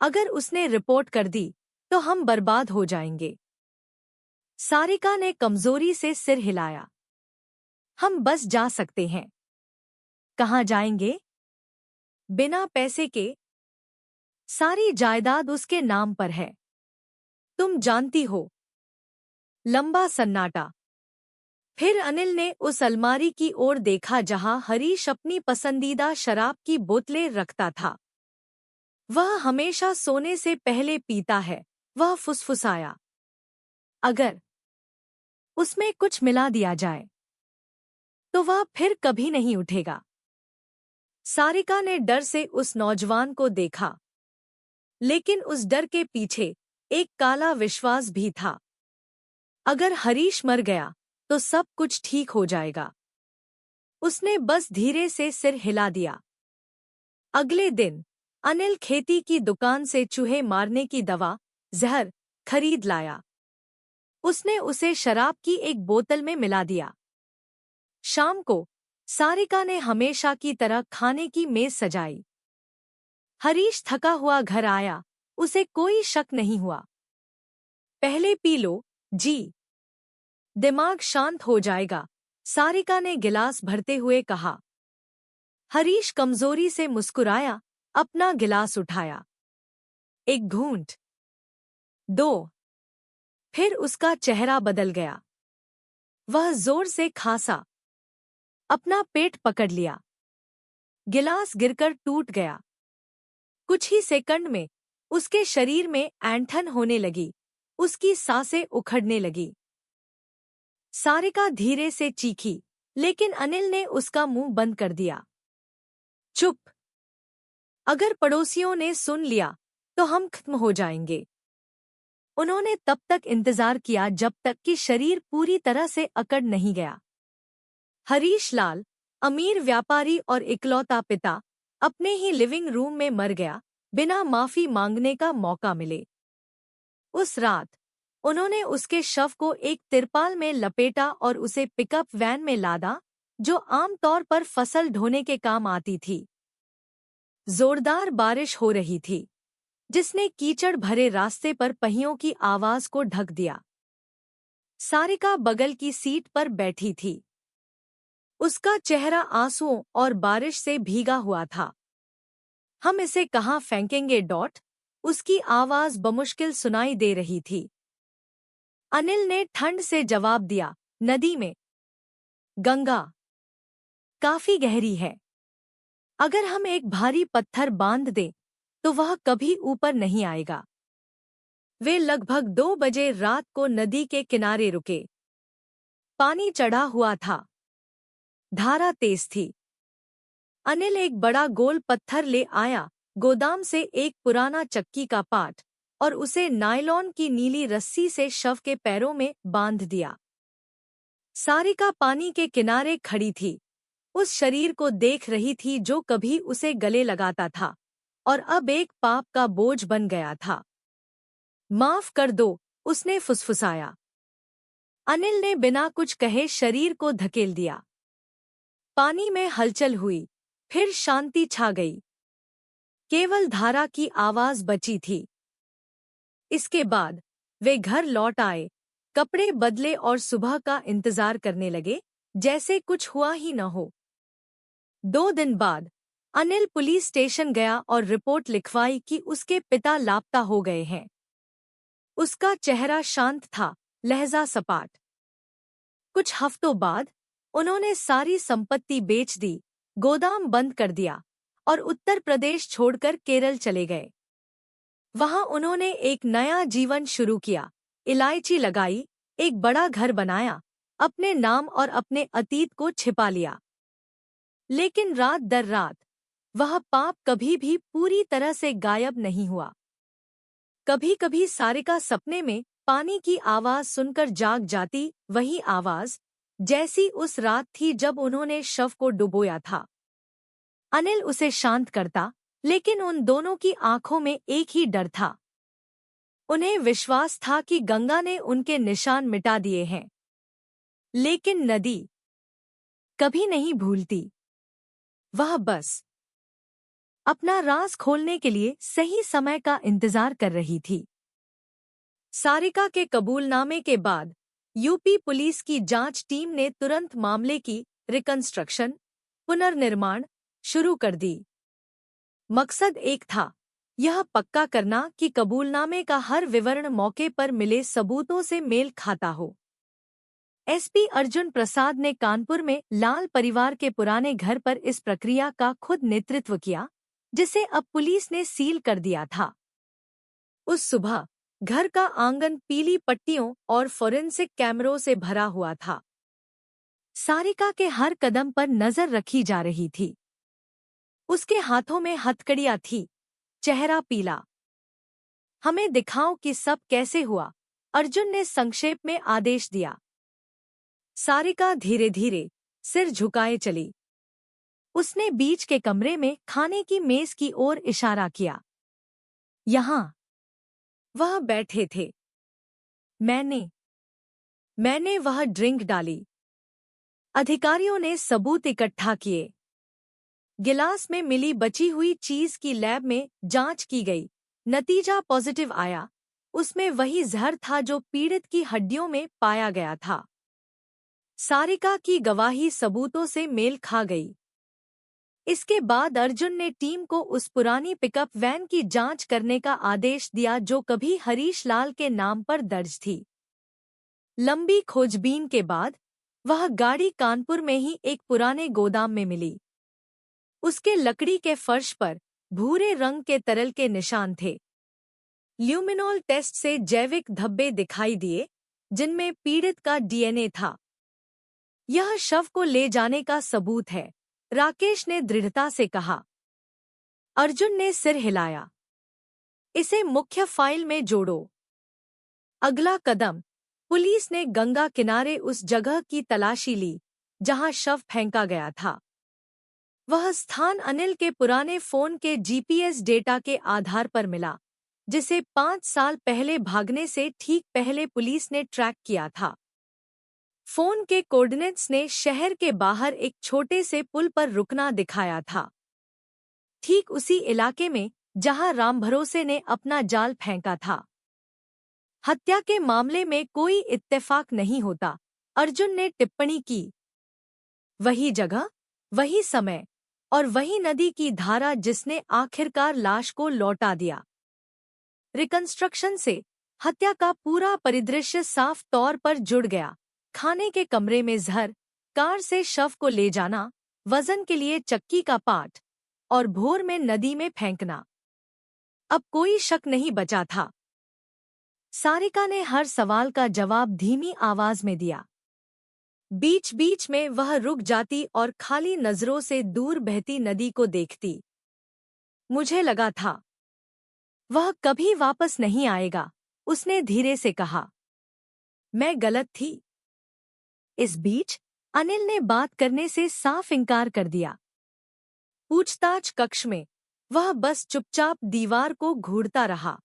अगर उसने रिपोर्ट कर दी तो हम बर्बाद हो जाएंगे। सारिका ने कमजोरी से सिर हिलाया। हम बस जा सकते हैं। कहाँ जाएंगे? बिना पैसे के? सारी जायदाद उसके नाम पर है, तुम जानती हो। लंबा सन्नाटा। फिर अनिल ने उस अलमारी की ओर देखा जहां हरीश अपनी पसंदीदा शराब की बोतलें रखता था। वह हमेशा सोने से पहले पीता है, वह फुसफुसाया। अगर उसमें कुछ मिला दिया जाए तो वह फिर कभी नहीं उठेगा। सारिका ने डर से उस नौजवान को देखा, लेकिन उस डर के पीछे एक काला विश्वास भी था। अगर हरीश मर गया तो सब कुछ ठीक हो जाएगा। उसने बस धीरे से सिर हिला दिया। अगले दिन अनिल खेती की दुकान से चूहे मारने की दवा, जहर, खरीद लाया। उसने उसे शराब की एक बोतल में मिला दिया। शाम को सारिका ने हमेशा की तरह खाने की मेज सजाई। हरीश थका हुआ घर आया, उसे कोई शक नहीं हुआ। पहले पी लो जी, दिमाग शांत हो जाएगा, सारिका ने गिलास भरते हुए कहा। हरीश कमजोरी से मुस्कुराया, अपना गिलास उठाया। एक घूंट, दो, फिर उसका चेहरा बदल गया। वह जोर से खांसा, अपना पेट पकड़ लिया। गिलास गिरकर टूट गया। कुछ ही सेकंड में उसके शरीर में ऐंठन होने लगी, उसकी सांसें उखड़ने लगी। सारिका धीरे से चीखी, लेकिन अनिल ने उसका मुंह बंद कर दिया। चुप! अगर पड़ोसियों ने सुन लिया तो हम खत्म हो जाएंगे। उन्होंने तब तक इंतजार किया जब तक कि शरीर पूरी तरह से अकड़ नहीं गया। हरीश लाल, अमीर व्यापारी और इकलौता पिता, अपने ही लिविंग रूम में मर गया, बिना माफी मांगने का मौका मिले। उस रात उन्होंने उसके शव को एक तिरपाल में लपेटा और उसे पिकअप वैन में लादा, जो आमतौर पर फसल ढोने के काम आती थी। जोरदार बारिश हो रही थी, जिसने कीचड़ भरे रास्ते पर पहियों की आवाज को ढक दिया। सारिका बगल की सीट पर बैठी थी। उसका चेहरा आंसुओं और बारिश से भीगा हुआ था। हम इसे कहाँ फेंकेंगे? उसकी आवाज बमुश्किल सुनाई दे रही थी। अनिल ने ठंड से जवाब दिया, नदी में। गंगा काफी गहरी है। अगर हम एक भारी पत्थर बांध दें तो वह कभी ऊपर नहीं आएगा। वे लगभग 2 बजे रात को नदी के किनारे रुके। पानी चढ़ा हुआ था, धारा तेज थी। अनिल एक बड़ा गोल पत्थर ले आया, गोदाम से एक पुराना चक्की का पाट, और उसे नायलॉन की नीली रस्सी से शव के पैरों में बांध दिया। सारिका पानी के किनारे खड़ी थी, उस शरीर को देख रही थी जो कभी उसे गले लगाता था और अब एक पाप का बोझ बन गया था। माफ कर दो, उसने फुसफुसाया। अनिल ने बिना कुछ कहे शरीर को धकेल दिया। पानी में हलचल हुई, फिर शांति छा गई। केवल धारा की आवाज बची थी। इसके बाद वे घर लौट आए, कपड़े बदले और सुबह का इंतजार करने लगे, जैसे कुछ हुआ ही न हो। 2 दिन बाद अनिल पुलिस स्टेशन गया और रिपोर्ट लिखवाई कि उसके पिता लापता हो गए हैं। उसका चेहरा शांत था, लहजा सपाट। कुछ हफ्तों बाद उन्होंने सारी संपत्ति बेच दी, गोदाम बंद कर दिया और उत्तर प्रदेश छोड़कर केरल चले गए। वहां उन्होंने एक नया जीवन शुरू किया, इलायची लगाई, एक बड़ा घर बनाया, अपने नाम और अपने अतीत को छिपा लिया। लेकिन रात दर रात वह पाप कभी भी पूरी तरह से गायब नहीं हुआ। कभी कभी सारिका सपने में पानी की आवाज सुनकर जाग जाती, वही आवाज जैसी उस रात थी जब उन्होंने शव को डुबोया था। अनिल उसे शांत करता, लेकिन उन दोनों की आंखों में एक ही डर था। उन्हें विश्वास था कि गंगा ने उनके निशान मिटा दिए हैं, लेकिन नदी कभी नहीं भूलती। वह बस अपना राज खोलने के लिए सही समय का इंतजार कर रही थी। सारिका के कबूलनामे के बाद यूपी पुलिस की जांच टीम ने तुरंत मामले की रिकंस्ट्रक्शन, पुनर्निर्माण शुरू कर दी। मकसद एक था, यह पक्का करना कि कबूलनामे का हर विवरण मौके पर मिले सबूतों से मेल खाता हो। एसपी अर्जुन प्रसाद ने कानपुर में लाल परिवार के पुराने घर पर इस प्रक्रिया का खुद नेतृत्व किया, जिसे अब पुलिस ने सील कर दिया था। उस सुबह घर का आंगन पीली पट्टियों और फोरेंसिक कैमरों से भरा हुआ था। सारिका के हर कदम पर नजर रखी जा रही थी। उसके हाथों में हथकड़ियां थी, चेहरा पीला। हमें दिखाओ कि सब कैसे हुआ, अर्जुन ने संक्षेप में आदेश दिया। सारिका धीरे धीरे सिर झुकाए चली। उसने बीच के कमरे में खाने की मेज की ओर इशारा किया। यहाँ वह बैठे थे। मैंने वह ड्रिंक डाली। अधिकारियों ने सबूत इकट्ठा किए। गिलास में मिली बची हुई चीज की लैब में जांच की गई। नतीजा पॉजिटिव आया। उसमें वही जहर था जो पीड़ित की हड्डियों में पाया गया था। सारिका की गवाही सबूतों से मेल खा गई। इसके बाद अर्जुन ने टीम को उस पुरानी पिकअप वैन की जांच करने का आदेश दिया जो कभी हरीश लाल के नाम पर दर्ज थी। लंबी खोजबीन के बाद वह गाड़ी कानपुर में ही एक पुराने गोदाम में मिली। उसके लकड़ी के फर्श पर भूरे रंग के तरल के निशान थे। ल्यूमिनॉल टेस्ट से जैविक धब्बे दिखाई दिए जिनमें पीड़ित का डीएनए था। यह शव को ले जाने का सबूत है, राकेश ने दृढ़ता से कहा। अर्जुन ने सिर हिलाया। इसे मुख्य फाइल में जोड़ो। अगला कदम, पुलिस ने गंगा किनारे उस जगह की तलाशी ली जहां शव फेंका गया था। वह स्थान अनिल के पुराने फोन के जीपीएस डेटा के आधार पर मिला, जिसे 5 साल पहले भागने से ठीक पहले पुलिस ने ट्रैक किया था। फोन के कोऑर्डिनेट्स ने शहर के बाहर एक छोटे से पुल पर रुकना दिखाया था, ठीक उसी इलाके में जहां राम भरोसे ने अपना जाल फेंका था। हत्या के मामले में कोई इत्तेफाक नहीं होता, अर्जुन ने टिप्पणी की। वही जगह, वही समय और वही नदी की धारा जिसने आखिरकार लाश को लौटा दिया। रिकंस्ट्रक्शन से हत्या का पूरा परिदृश्य साफ तौर पर जुड़ गया। खाने के कमरे में जहर, कार से शव को ले जाना, वजन के लिए चक्की का पाट और भोर में नदी में फेंकना। अब कोई शक नहीं बचा था। सारिका ने हर सवाल का जवाब धीमी आवाज में दिया। बीच बीच में वह रुक जाती और खाली नजरों से दूर बहती नदी को देखती। मुझे लगा था वह कभी वापस नहीं आएगा, उसने धीरे से कहा। मैं गलत थी। इस बीच अनिल ने बात करने से साफ इनकार कर दिया। पूछताछ कक्ष में वह बस चुपचाप दीवार को घूरता रहा।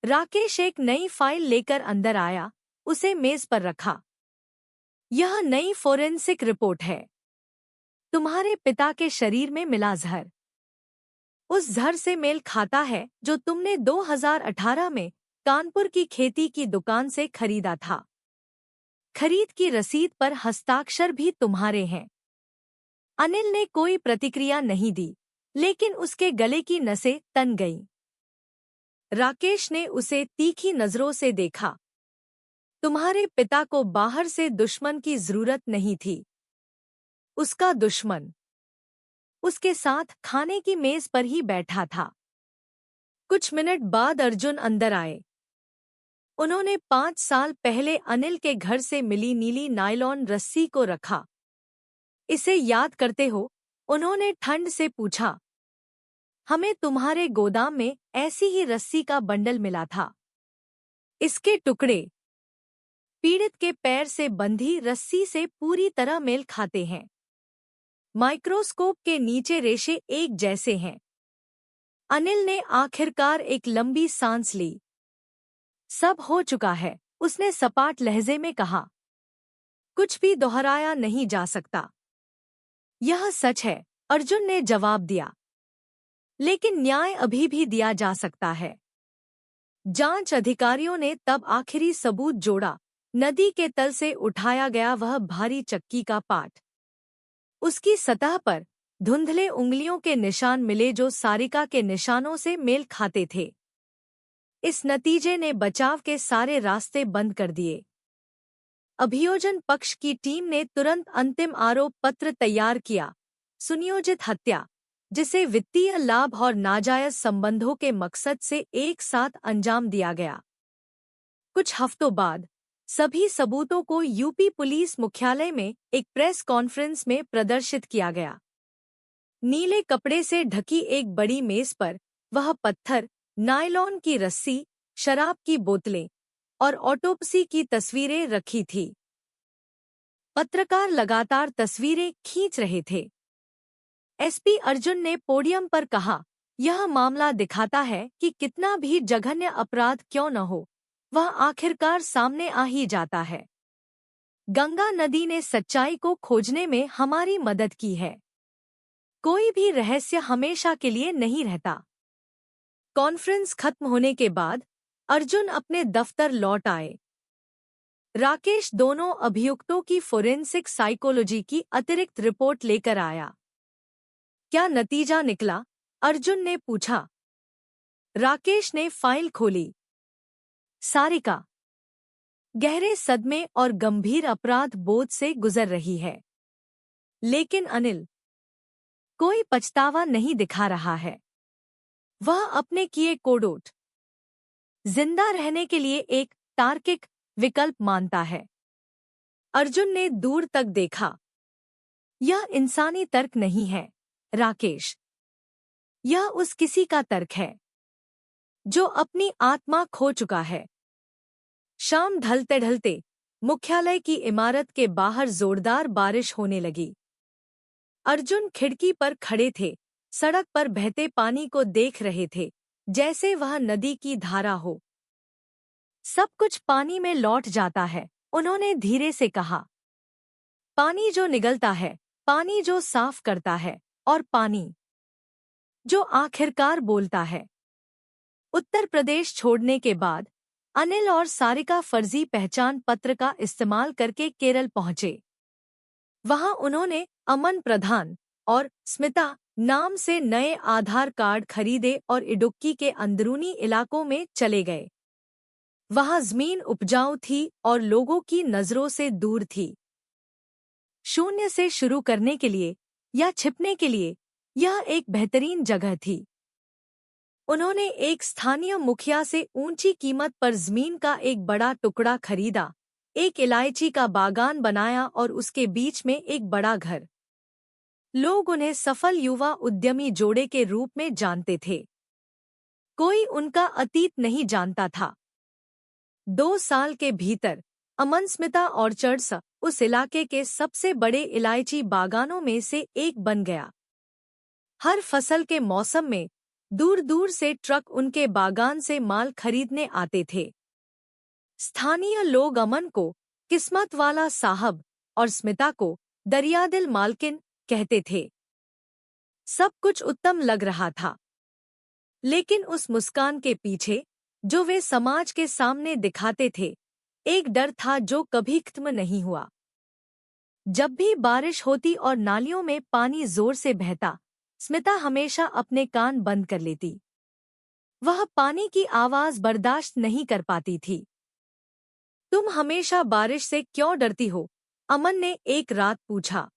राकेश एक नई फाइल लेकर अंदर आया, उसे मेज पर रखा। यह नई फोरेंसिक रिपोर्ट है। तुम्हारे पिता के शरीर में मिला जहर उस जहर से मेल खाता है जो तुमने 2018 में कानपुर की खेती की दुकान से खरीदा था। खरीद की रसीद पर हस्ताक्षर भी तुम्हारे हैं। अनिल ने कोई प्रतिक्रिया नहीं दी, लेकिन उसके गले की नसें तन गईं। राकेश ने उसे तीखी नजरों से देखा। तुम्हारे पिता को बाहर से दुश्मन की जरूरत नहीं थी। उसका दुश्मन उसके साथ खाने की मेज पर ही बैठा था। कुछ मिनट बाद अर्जुन अंदर आए। उन्होंने 5 साल पहले अनिल के घर से मिली नीली नायलॉन रस्सी को रखा। इसे याद करते हो? उन्होंने ठंड से पूछा। हमें तुम्हारे गोदाम में ऐसी ही रस्सी का बंडल मिला था। इसके टुकड़े पीड़ित के पैर से बंधी रस्सी से पूरी तरह मेल खाते हैं। माइक्रोस्कोप के नीचे रेशे एक जैसे हैं। अनिल ने आखिरकार एक लंबी सांस ली। सब हो चुका है, उसने सपाट लहजे में कहा। कुछ भी दोहराया नहीं जा सकता। यह सच है, अर्जुन ने जवाब दिया। लेकिन न्याय अभी भी दिया जा सकता है। जांच अधिकारियों ने तब आखिरी सबूत जोड़ा, नदी के तल से उठाया गया वह भारी चक्की का पाट। उसकी सतह पर धुंधले उंगलियों के निशान मिले जो सारिका के निशानों से मेल खाते थे। इस नतीजे ने बचाव के सारे रास्ते बंद कर दिए। अभियोजन पक्ष की टीम ने तुरंत अंतिम आरोप पत्र तैयार किया, सुनियोजित हत्या, जिसे वित्तीय लाभ और नाजायज संबंधों के मकसद से एक साथ अंजाम दिया गया। कुछ हफ्तों बाद सभी सबूतों को यूपी पुलिस मुख्यालय में एक प्रेस कॉन्फ्रेंस में प्रदर्शित किया गया। नीले कपड़े से ढकी एक बड़ी मेज पर वह पत्थर, नायलॉन की रस्सी, शराब की बोतलें और ऑटोप्सी की तस्वीरें रखी थी। पत्रकार लगातार तस्वीरें खींच रहे थे। एसपी अर्जुन ने पोडियम पर कहा, यह मामला दिखाता है कि कितना भी जघन्य अपराध क्यों न हो, वह आखिरकार सामने आ ही जाता है। गंगा नदी ने सच्चाई को खोजने में हमारी मदद की है। कोई भी रहस्य हमेशा के लिए नहीं रहता। कॉन्फ्रेंस खत्म होने के बाद अर्जुन अपने दफ्तर लौट आए। राकेश दोनों अभियुक्तों की फोरेंसिक साइकोलॉजी की अतिरिक्त रिपोर्ट लेकर आया। क्या नतीजा निकला? अर्जुन ने पूछा। राकेश ने फाइल खोली। सारिका गहरे सदमे और गंभीर अपराध बोध से गुजर रही है। लेकिन अनिल कोई पछतावा नहीं दिखा रहा है। वह अपने किए कोडोट जिंदा रहने के लिए एक तार्किक विकल्प मानता है। अर्जुन ने दूर तक देखा। यह इंसानी तर्क नहीं है, राकेश। यह उस किसी का तर्क है जो अपनी आत्मा खो चुका है। शाम ढलते ढलते मुख्यालय की इमारत के बाहर जोरदार बारिश होने लगी। अर्जुन खिड़की पर खड़े थे, सड़क पर बहते पानी को देख रहे थे, जैसे वह नदी की धारा हो। सब कुछ पानी में लौट जाता है, उन्होंने धीरे से कहा। पानी जो निगलता है, पानी जो साफ करता है, और पानी जो आखिरकार बोलता है। उत्तर प्रदेश छोड़ने के बाद अनिल और सारिका फर्जी पहचान पत्र का इस्तेमाल करके केरल पहुंचे। वहां उन्होंने अमन प्रधान और स्मिता नाम से नए आधार कार्ड खरीदे और इडुक्की के अंदरूनी इलाकों में चले गए। वहां जमीन उपजाऊ थी और लोगों की नजरों से दूर थी। शून्य से शुरू करने के लिए या छिपने के लिए यह एक बेहतरीन जगह थी। उन्होंने एक स्थानीय मुखिया से ऊंची कीमत पर जमीन का एक बड़ा टुकड़ा खरीदा, एक इलायची का बागान बनाया और उसके बीच में एक बड़ा घर। लोग उन्हें सफल युवा उद्यमी जोड़े के रूप में जानते थे। कोई उनका अतीत नहीं जानता था। 2 साल के भीतर अमन स्मिता ऑर्चर्ड्स उस इलाके के सबसे बड़े इलायची बागानों में से एक बन गया। हर फसल के मौसम में दूर दूर से ट्रक उनके बागान से माल खरीदने आते थे। स्थानीय लोग अमन को किस्मत वाला साहब और स्मिता को दरियादिल मालकिन कहते थे। सब कुछ उत्तम लग रहा था, लेकिन उस मुस्कान के पीछे जो वे समाज के सामने दिखाते थे, एक डर था जो कभी खत्म नहीं हुआ। जब भी बारिश होती और नालियों में पानी जोर से बहता, स्मिता हमेशा अपने कान बंद कर लेती। वह पानी की आवाज बर्दाश्त नहीं कर पाती थी। तुम हमेशा बारिश से क्यों डरती हो? अमन ने एक रात पूछा।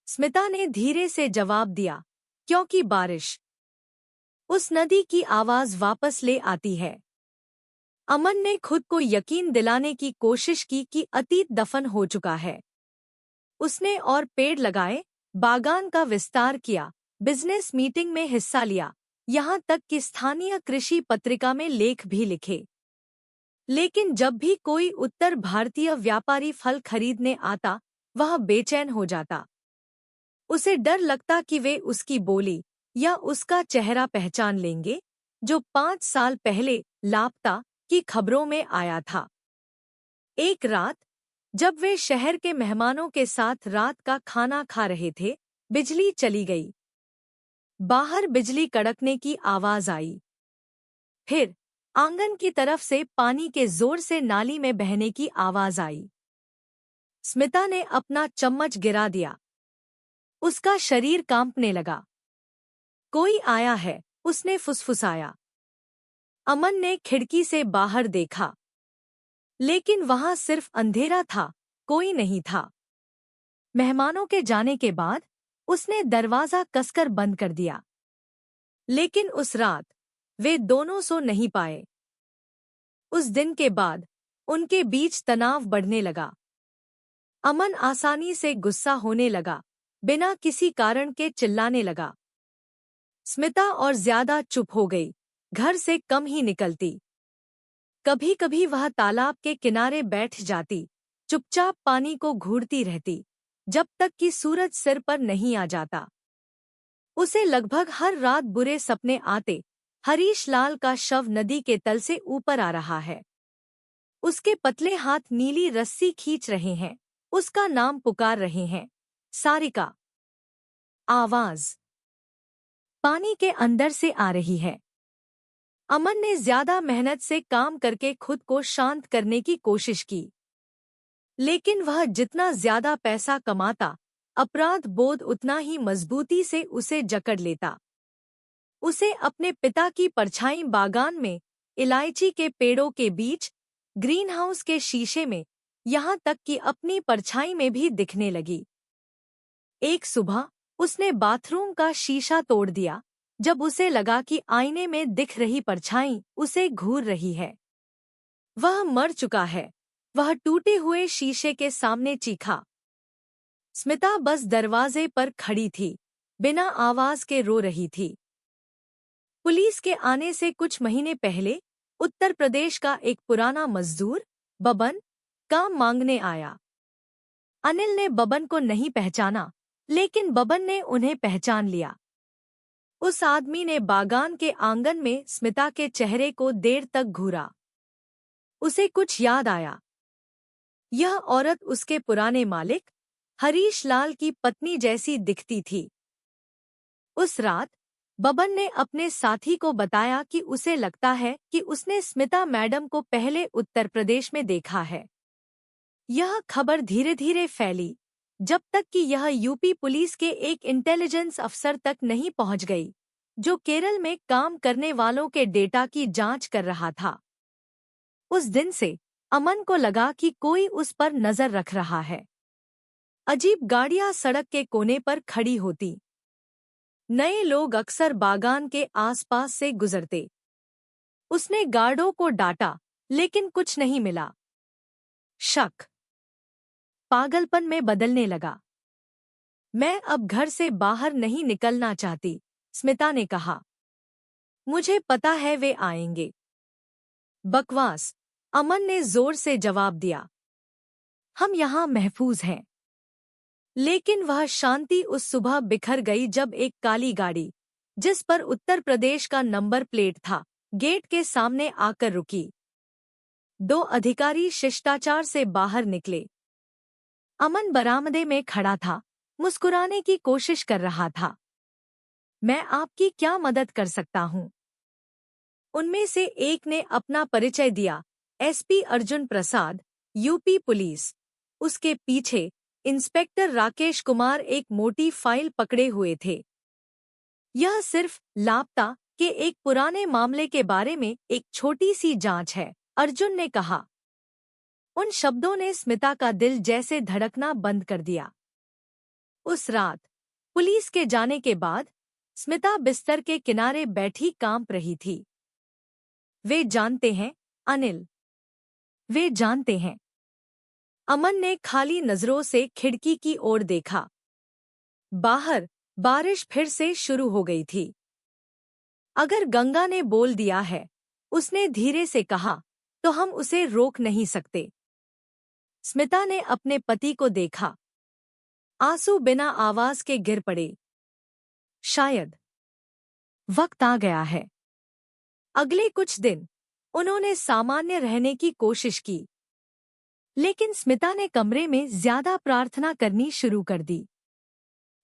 स्मिता ने धीरे से जवाब दिया, क्योंकि बारिश उस नदी की आवाज वापस ले आती है। अमन ने खुद को यकीन दिलाने की कोशिश की कि अतीत दफन हो चुका है। उसने और पेड़ लगाए, बागान का विस्तार किया, बिजनेस मीटिंग में हिस्सा लिया, यहाँ तक कि स्थानीय कृषि पत्रिका में लेख भी लिखे। लेकिन जब भी कोई उत्तर भारतीय व्यापारी फल खरीदने आता, वह बेचैन हो जाता। उसे डर लगता कि वे उसकी बोली या उसका चेहरा पहचान लेंगे, जो 5 साल पहले लापता की खबरों में आया था। एक रात जब वे शहर के मेहमानों के साथ रात का खाना खा रहे थे, बिजली चली गई। बाहर बिजली कड़कने की आवाज आई। फिर आंगन की तरफ से पानी के जोर से नाली में बहने की आवाज आई। स्मिता ने अपना चम्मच गिरा दिया। उसका शरीर कांपने लगा। कोई आया है, उसने फुसफुसाया। अमन ने खिड़की से बाहर देखा, लेकिन वहां सिर्फ अंधेरा था, कोई नहीं था। मेहमानों के जाने के बाद उसने दरवाजा कसकर बंद कर दिया। लेकिन उस रात वे दोनों सो नहीं पाए। उस दिन के बाद उनके बीच तनाव बढ़ने लगा। अमन आसानी से गुस्सा होने लगा, बिना किसी कारण के चिल्लाने लगा। स्मिता और ज्यादा चुप हो गई, घर से कम ही निकलती। कभी कभी वह तालाब के किनारे बैठ जाती, चुपचाप पानी को घूरती रहती, जब तक कि सूरज सिर पर नहीं आ जाता। उसे लगभग हर रात बुरे सपने आते, हरीश लाल का शव नदी के तल से ऊपर आ रहा है। उसके पतले हाथ नीली रस्सी खींच रहे हैं, उसका नाम पुकार रहे हैं, सारिका। आवाज पानी के अंदर से आ रही है। अमन ने ज्यादा मेहनत से काम करके खुद को शांत करने की कोशिश की, लेकिन वह जितना ज्यादा पैसा कमाता, अपराध बोध उतना ही मजबूती से उसे जकड़ लेता। उसे अपने पिता की परछाई बागान में, इलायची के पेड़ों के बीच, ग्रीनहाउस के शीशे में, यहाँ तक कि अपनी परछाई में भी दिखने लगी। एक सुबह उसने बाथरूम का शीशा तोड़ दिया जब उसे लगा कि आईने में दिख रही परछाई उसे घूर रही है। वह मर चुका है। वह टूटे हुए शीशे के सामने चीखा। स्मिता बस दरवाजे पर खड़ी थी, बिना आवाज के रो रही थी। पुलिस के आने से कुछ महीने पहले उत्तर प्रदेश का एक पुराना मजदूर बबन काम मांगने आया। अनिल ने बबन को नहीं पहचाना, लेकिन बबन ने उन्हें पहचान लिया। उस आदमी ने बागान के आंगन में स्मिता के चेहरे को देर तक घूरा। उसे कुछ याद आया। यह औरत उसके पुराने मालिक हरीश लाल की पत्नी जैसी दिखती थी। उस रात बबन ने अपने साथी को बताया कि उसे लगता है कि उसने स्मिता मैडम को पहले उत्तर प्रदेश में देखा है। यह खबर धीरे धीरे फैली, जब तक कि यह यूपी पुलिस के एक इंटेलिजेंस अफसर तक नहीं पहुंच गई, जो केरल में काम करने वालों के डेटा की जांच कर रहा था। उस दिन से अमन को लगा कि कोई उस पर नजर रख रहा है। अजीब गाड़ियां सड़क के कोने पर खड़ी होती। नए लोग अक्सर बागान के आसपास से गुजरते। उसने गार्डों को डांटा, लेकिन कुछ नहीं मिला। शक पागलपन में बदलने लगा। मैं अब घर से बाहर नहीं निकलना चाहती, स्मिता ने कहा। मुझे पता है वे आएंगे। बकवास, अमन ने जोर से जवाब दिया। हम यहाँ महफूज हैं। लेकिन वह शांति उस सुबह बिखर गई जब एक काली गाड़ी, जिस पर उत्तर प्रदेश का नंबर प्लेट था, गेट के सामने आकर रुकी। 2 अधिकारी शिष्टाचार से बाहर निकले। अमन बरामदे में खड़ा था, मुस्कुराने की कोशिश कर रहा था। मैं आपकी क्या मदद कर सकता हूँ? उनमें से एक ने अपना परिचय दिया, SP Arjun Prasad, UP police. उसके पीछे इंस्पेक्टर राकेश कुमार एक मोटी फाइल पकड़े हुए थे। यह सिर्फ लापता के एक पुराने मामले के बारे में एक छोटी सी जांच है, अर्जुन ने कहा। उन शब्दों ने स्मिता का दिल जैसे धड़कना बंद कर दिया। उस रात पुलिस के जाने के बाद स्मिता बिस्तर के किनारे बैठी कांप रही थी। वे जानते हैं, अनिल। वे जानते हैं। अमन ने खाली नजरों से खिड़की की ओर देखा। बाहर बारिश फिर से शुरू हो गई थी। अगर गंगा ने बोल दिया है, उसने धीरे से कहा, तो हम उसे रोक नहीं सकते। स्मिता ने अपने पति को देखा। आंसू बिना आवाज के गिर पड़े। शायद वक्त आ गया है। अगले कुछ दिन उन्होंने सामान्य रहने की कोशिश की, लेकिन स्मिता ने कमरे में ज्यादा प्रार्थना करनी शुरू कर दी,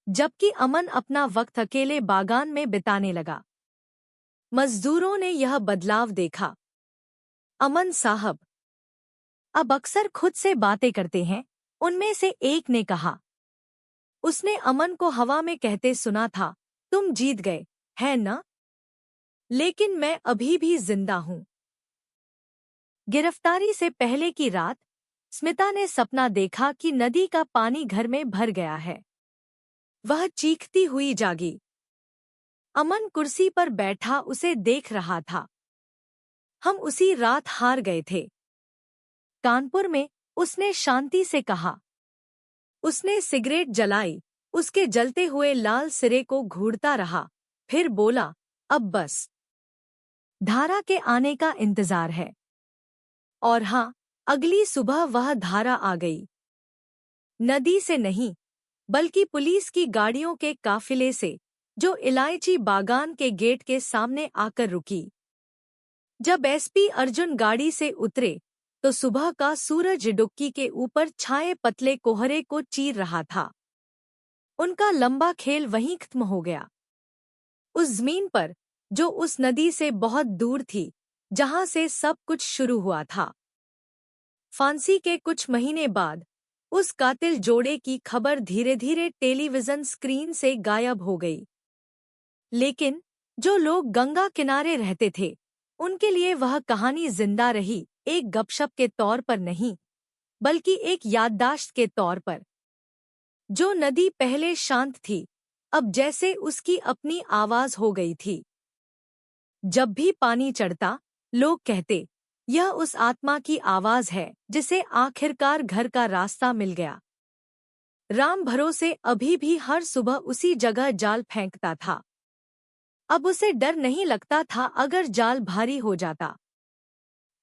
जबकि अमन अपना वक्त अकेले बागान में बिताने लगा। मजदूरों ने यह बदलाव देखा। अमन साहब अब अक्सर खुद से बातें करते हैं, उनमें से एक ने कहा। उसने अमन को हवा में कहते सुना था, तुम जीत गए, है ना? लेकिन मैं अभी भी जिंदा हूं। गिरफ्तारी से पहले की रात स्मिता ने सपना देखा कि नदी का पानी घर में भर गया है। वह चीखती हुई जागी। अमन कुर्सी पर बैठा उसे देख रहा था। हम उसी रात हार गए थे। कानपुर में उसने शांति से कहा। उसने सिगरेट जलाई, उसके जलते हुए लाल सिरे को घूरता रहा, फिर बोला, अब बस धारा के आने का इंतजार है। और हाँ, अगली सुबह वह धारा आ गई। नदी से नहीं, बल्कि पुलिस की गाड़ियों के काफिले से, जो इलायची बागान के गेट के सामने आकर रुकी। जब एसपी अर्जुन गाड़ी से उतरे, तो सुबह का सूरज डुबकी के ऊपर छाए पतले कोहरे को चीर रहा था। उनका लंबा खेल वहीं खत्म हो गया। उस जमीन पर, जो उस नदी से बहुत दूर थी, जहां से सब कुछ शुरू हुआ था। फांसी के कुछ महीने बाद उस कातिल जोड़े की खबर धीरे धीरे टेलीविजन स्क्रीन से गायब हो गई। लेकिन जो लोग गंगा किनारे रहते थे, उनके लिए वह कहानी जिंदा रही, एक गपशप के तौर पर नहीं, बल्कि एक याददाश्त के तौर पर। जो नदी पहले शांत थी, अब जैसे उसकी अपनी आवाज हो गई थी। जब भी पानी चढ़ता, लोग कहते, यह उस आत्मा की आवाज है जिसे आखिरकार घर का रास्ता मिल गया। राम भरोसे अभी भी हर सुबह उसी जगह जाल फेंकता था। अब उसे डर नहीं लगता था अगर जाल भारी हो जाता।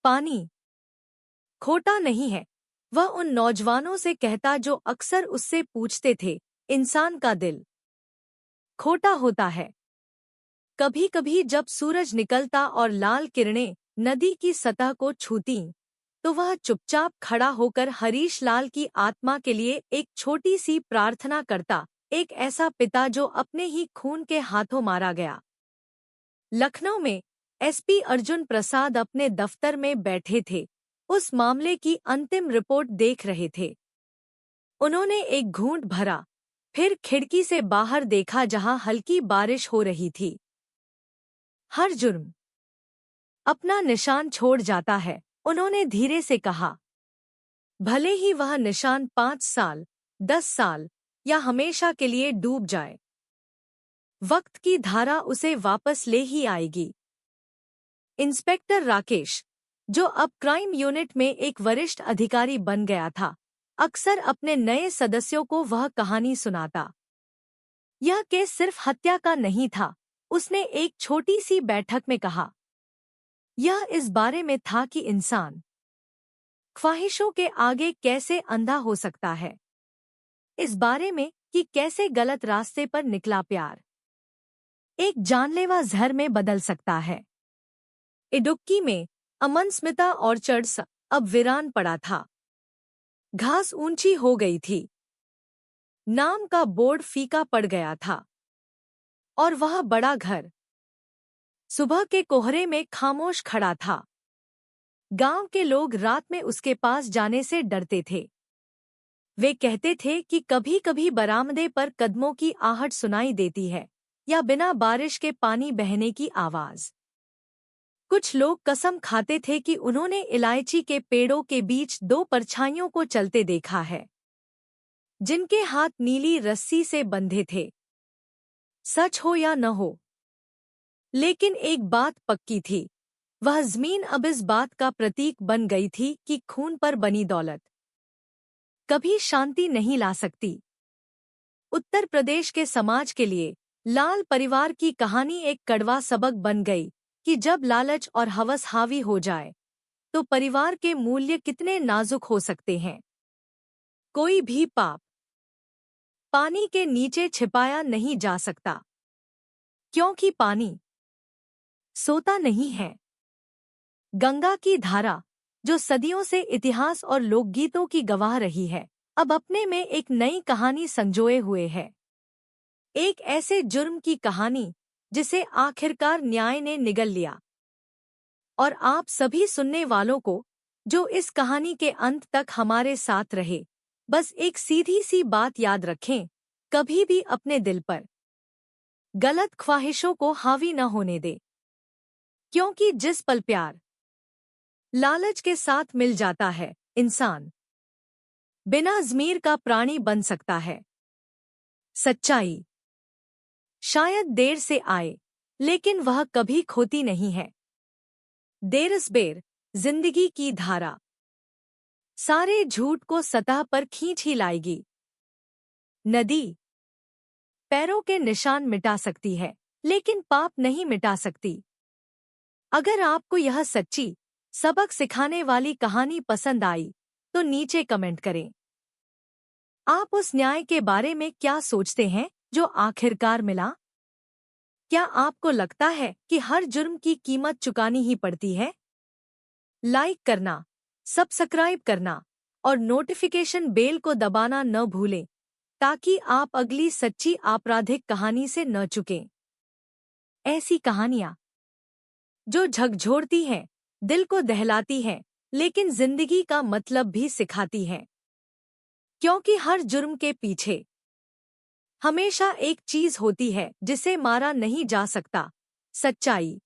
पानी खोटा नहीं है, वह उन नौजवानों से कहता जो अक्सर उससे पूछते थे, इंसान का दिल खोटा होता है। कभी कभी जब सूरज निकलता और लाल किरणें नदी की सतह को छूतीं, तो वह चुपचाप खड़ा होकर हरीश लाल की आत्मा के लिए एक छोटी सी प्रार्थना करता, एक ऐसा पिता जो अपने ही खून के हाथों मारा गया। लखनऊ में एसपी अर्जुन प्रसाद अपने दफ्तर में बैठे थे, उस मामले की अंतिम रिपोर्ट देख रहे थे। उन्होंने एक घूंट भरा, फिर खिड़की से बाहर देखा जहां हल्की बारिश हो रही थी। हर जुर्म अपना निशान छोड़ जाता है, उन्होंने धीरे से कहा। भले ही वह निशान 5 साल, 10 साल या हमेशा के लिए डूब जाए, वक्त की धारा उसे वापस ले ही आएगी। इंस्पेक्टर राकेश, जो अब क्राइम यूनिट में एक वरिष्ठ अधिकारी बन गया था, अक्सर अपने नए सदस्यों को वह कहानी सुनाता। यह केस सिर्फ हत्या का नहीं था, उसने एक छोटी सी बैठक में कहा। यह इस बारे में था कि इंसान ख्वाहिशों के आगे कैसे अंधा हो सकता है, इस बारे में कि कैसे गलत रास्ते पर निकला प्यार एक जानलेवा जहर में बदल सकता है। इडुक्की में अमन स्मिता ऑर्चर्ड्स अब वीरान पड़ा था। घास ऊंची हो गई थी, नाम का बोर्ड फीका पड़ गया था, और वह बड़ा घर सुबह के कोहरे में खामोश खड़ा था। गांव के लोग रात में उसके पास जाने से डरते थे। वे कहते थे कि कभी कभी बरामदे पर कदमों की आहट सुनाई देती है, या बिना बारिश के पानी बहने की आवाज। कुछ लोग कसम खाते थे कि उन्होंने इलायची के पेड़ों के बीच 2 परछाइयों को चलते देखा है, जिनके हाथ नीली रस्सी से बंधे थे। सच हो या न हो, लेकिन एक बात पक्की थी, वह जमीन अब इस बात का प्रतीक बन गई थी कि खून पर बनी दौलत कभी शांति नहीं ला सकती। उत्तर प्रदेश के समाज के लिए लाल परिवार की कहानी एक कड़वा सबक बन गई कि जब लालच और हवस हावी हो जाए, तो परिवार के मूल्य कितने नाजुक हो सकते हैं। कोई भी पाप पानी के नीचे छिपाया नहीं जा सकता, क्योंकि पानी सोता नहीं है। गंगा की धारा, जो सदियों से इतिहास और लोकगीतों की गवाह रही है, अब अपने में एक नई कहानी संजोए हुए है। एक ऐसे जुर्म की कहानी जिसे आखिरकार न्याय ने निगल लिया। और आप सभी सुनने वालों को, जो इस कहानी के अंत तक हमारे साथ रहे, बस एक सीधी सी बात याद रखें, कभी भी अपने दिल पर गलत ख्वाहिशों को हावी न होने दे। क्योंकि जिस पल प्यार लालच के साथ मिल जाता है, इंसान बिना ज़मीर का प्राणी बन सकता है। सच्चाई शायद देर से आए, लेकिन वह कभी खोती नहीं है। देर जिंदगी की धारा सारे झूठ को सतह पर खींच ही लाएगी। नदी पैरों के निशान मिटा सकती है, लेकिन पाप नहीं मिटा सकती। अगर आपको यह सच्ची, सबक सिखाने वाली कहानी पसंद आई, तो नीचे कमेंट करें। आप उस न्याय के बारे में क्या सोचते हैं जो आखिरकार मिला? क्या आपको लगता है कि हर जुर्म की कीमत चुकानी ही पड़ती है? लाइक करना, सब्सक्राइब करना और नोटिफिकेशन बेल को दबाना न भूलें, ताकि आप अगली सच्ची आपराधिक कहानी से न चूकें। ऐसी कहानियां जो झकझोरती हैं, दिल को दहलाती हैं, लेकिन जिंदगी का मतलब भी सिखाती हैं। क्योंकि हर जुर्म के पीछे हमेशा एक चीज होती है जिसे मारा नहीं जा सकता, सच्चाई।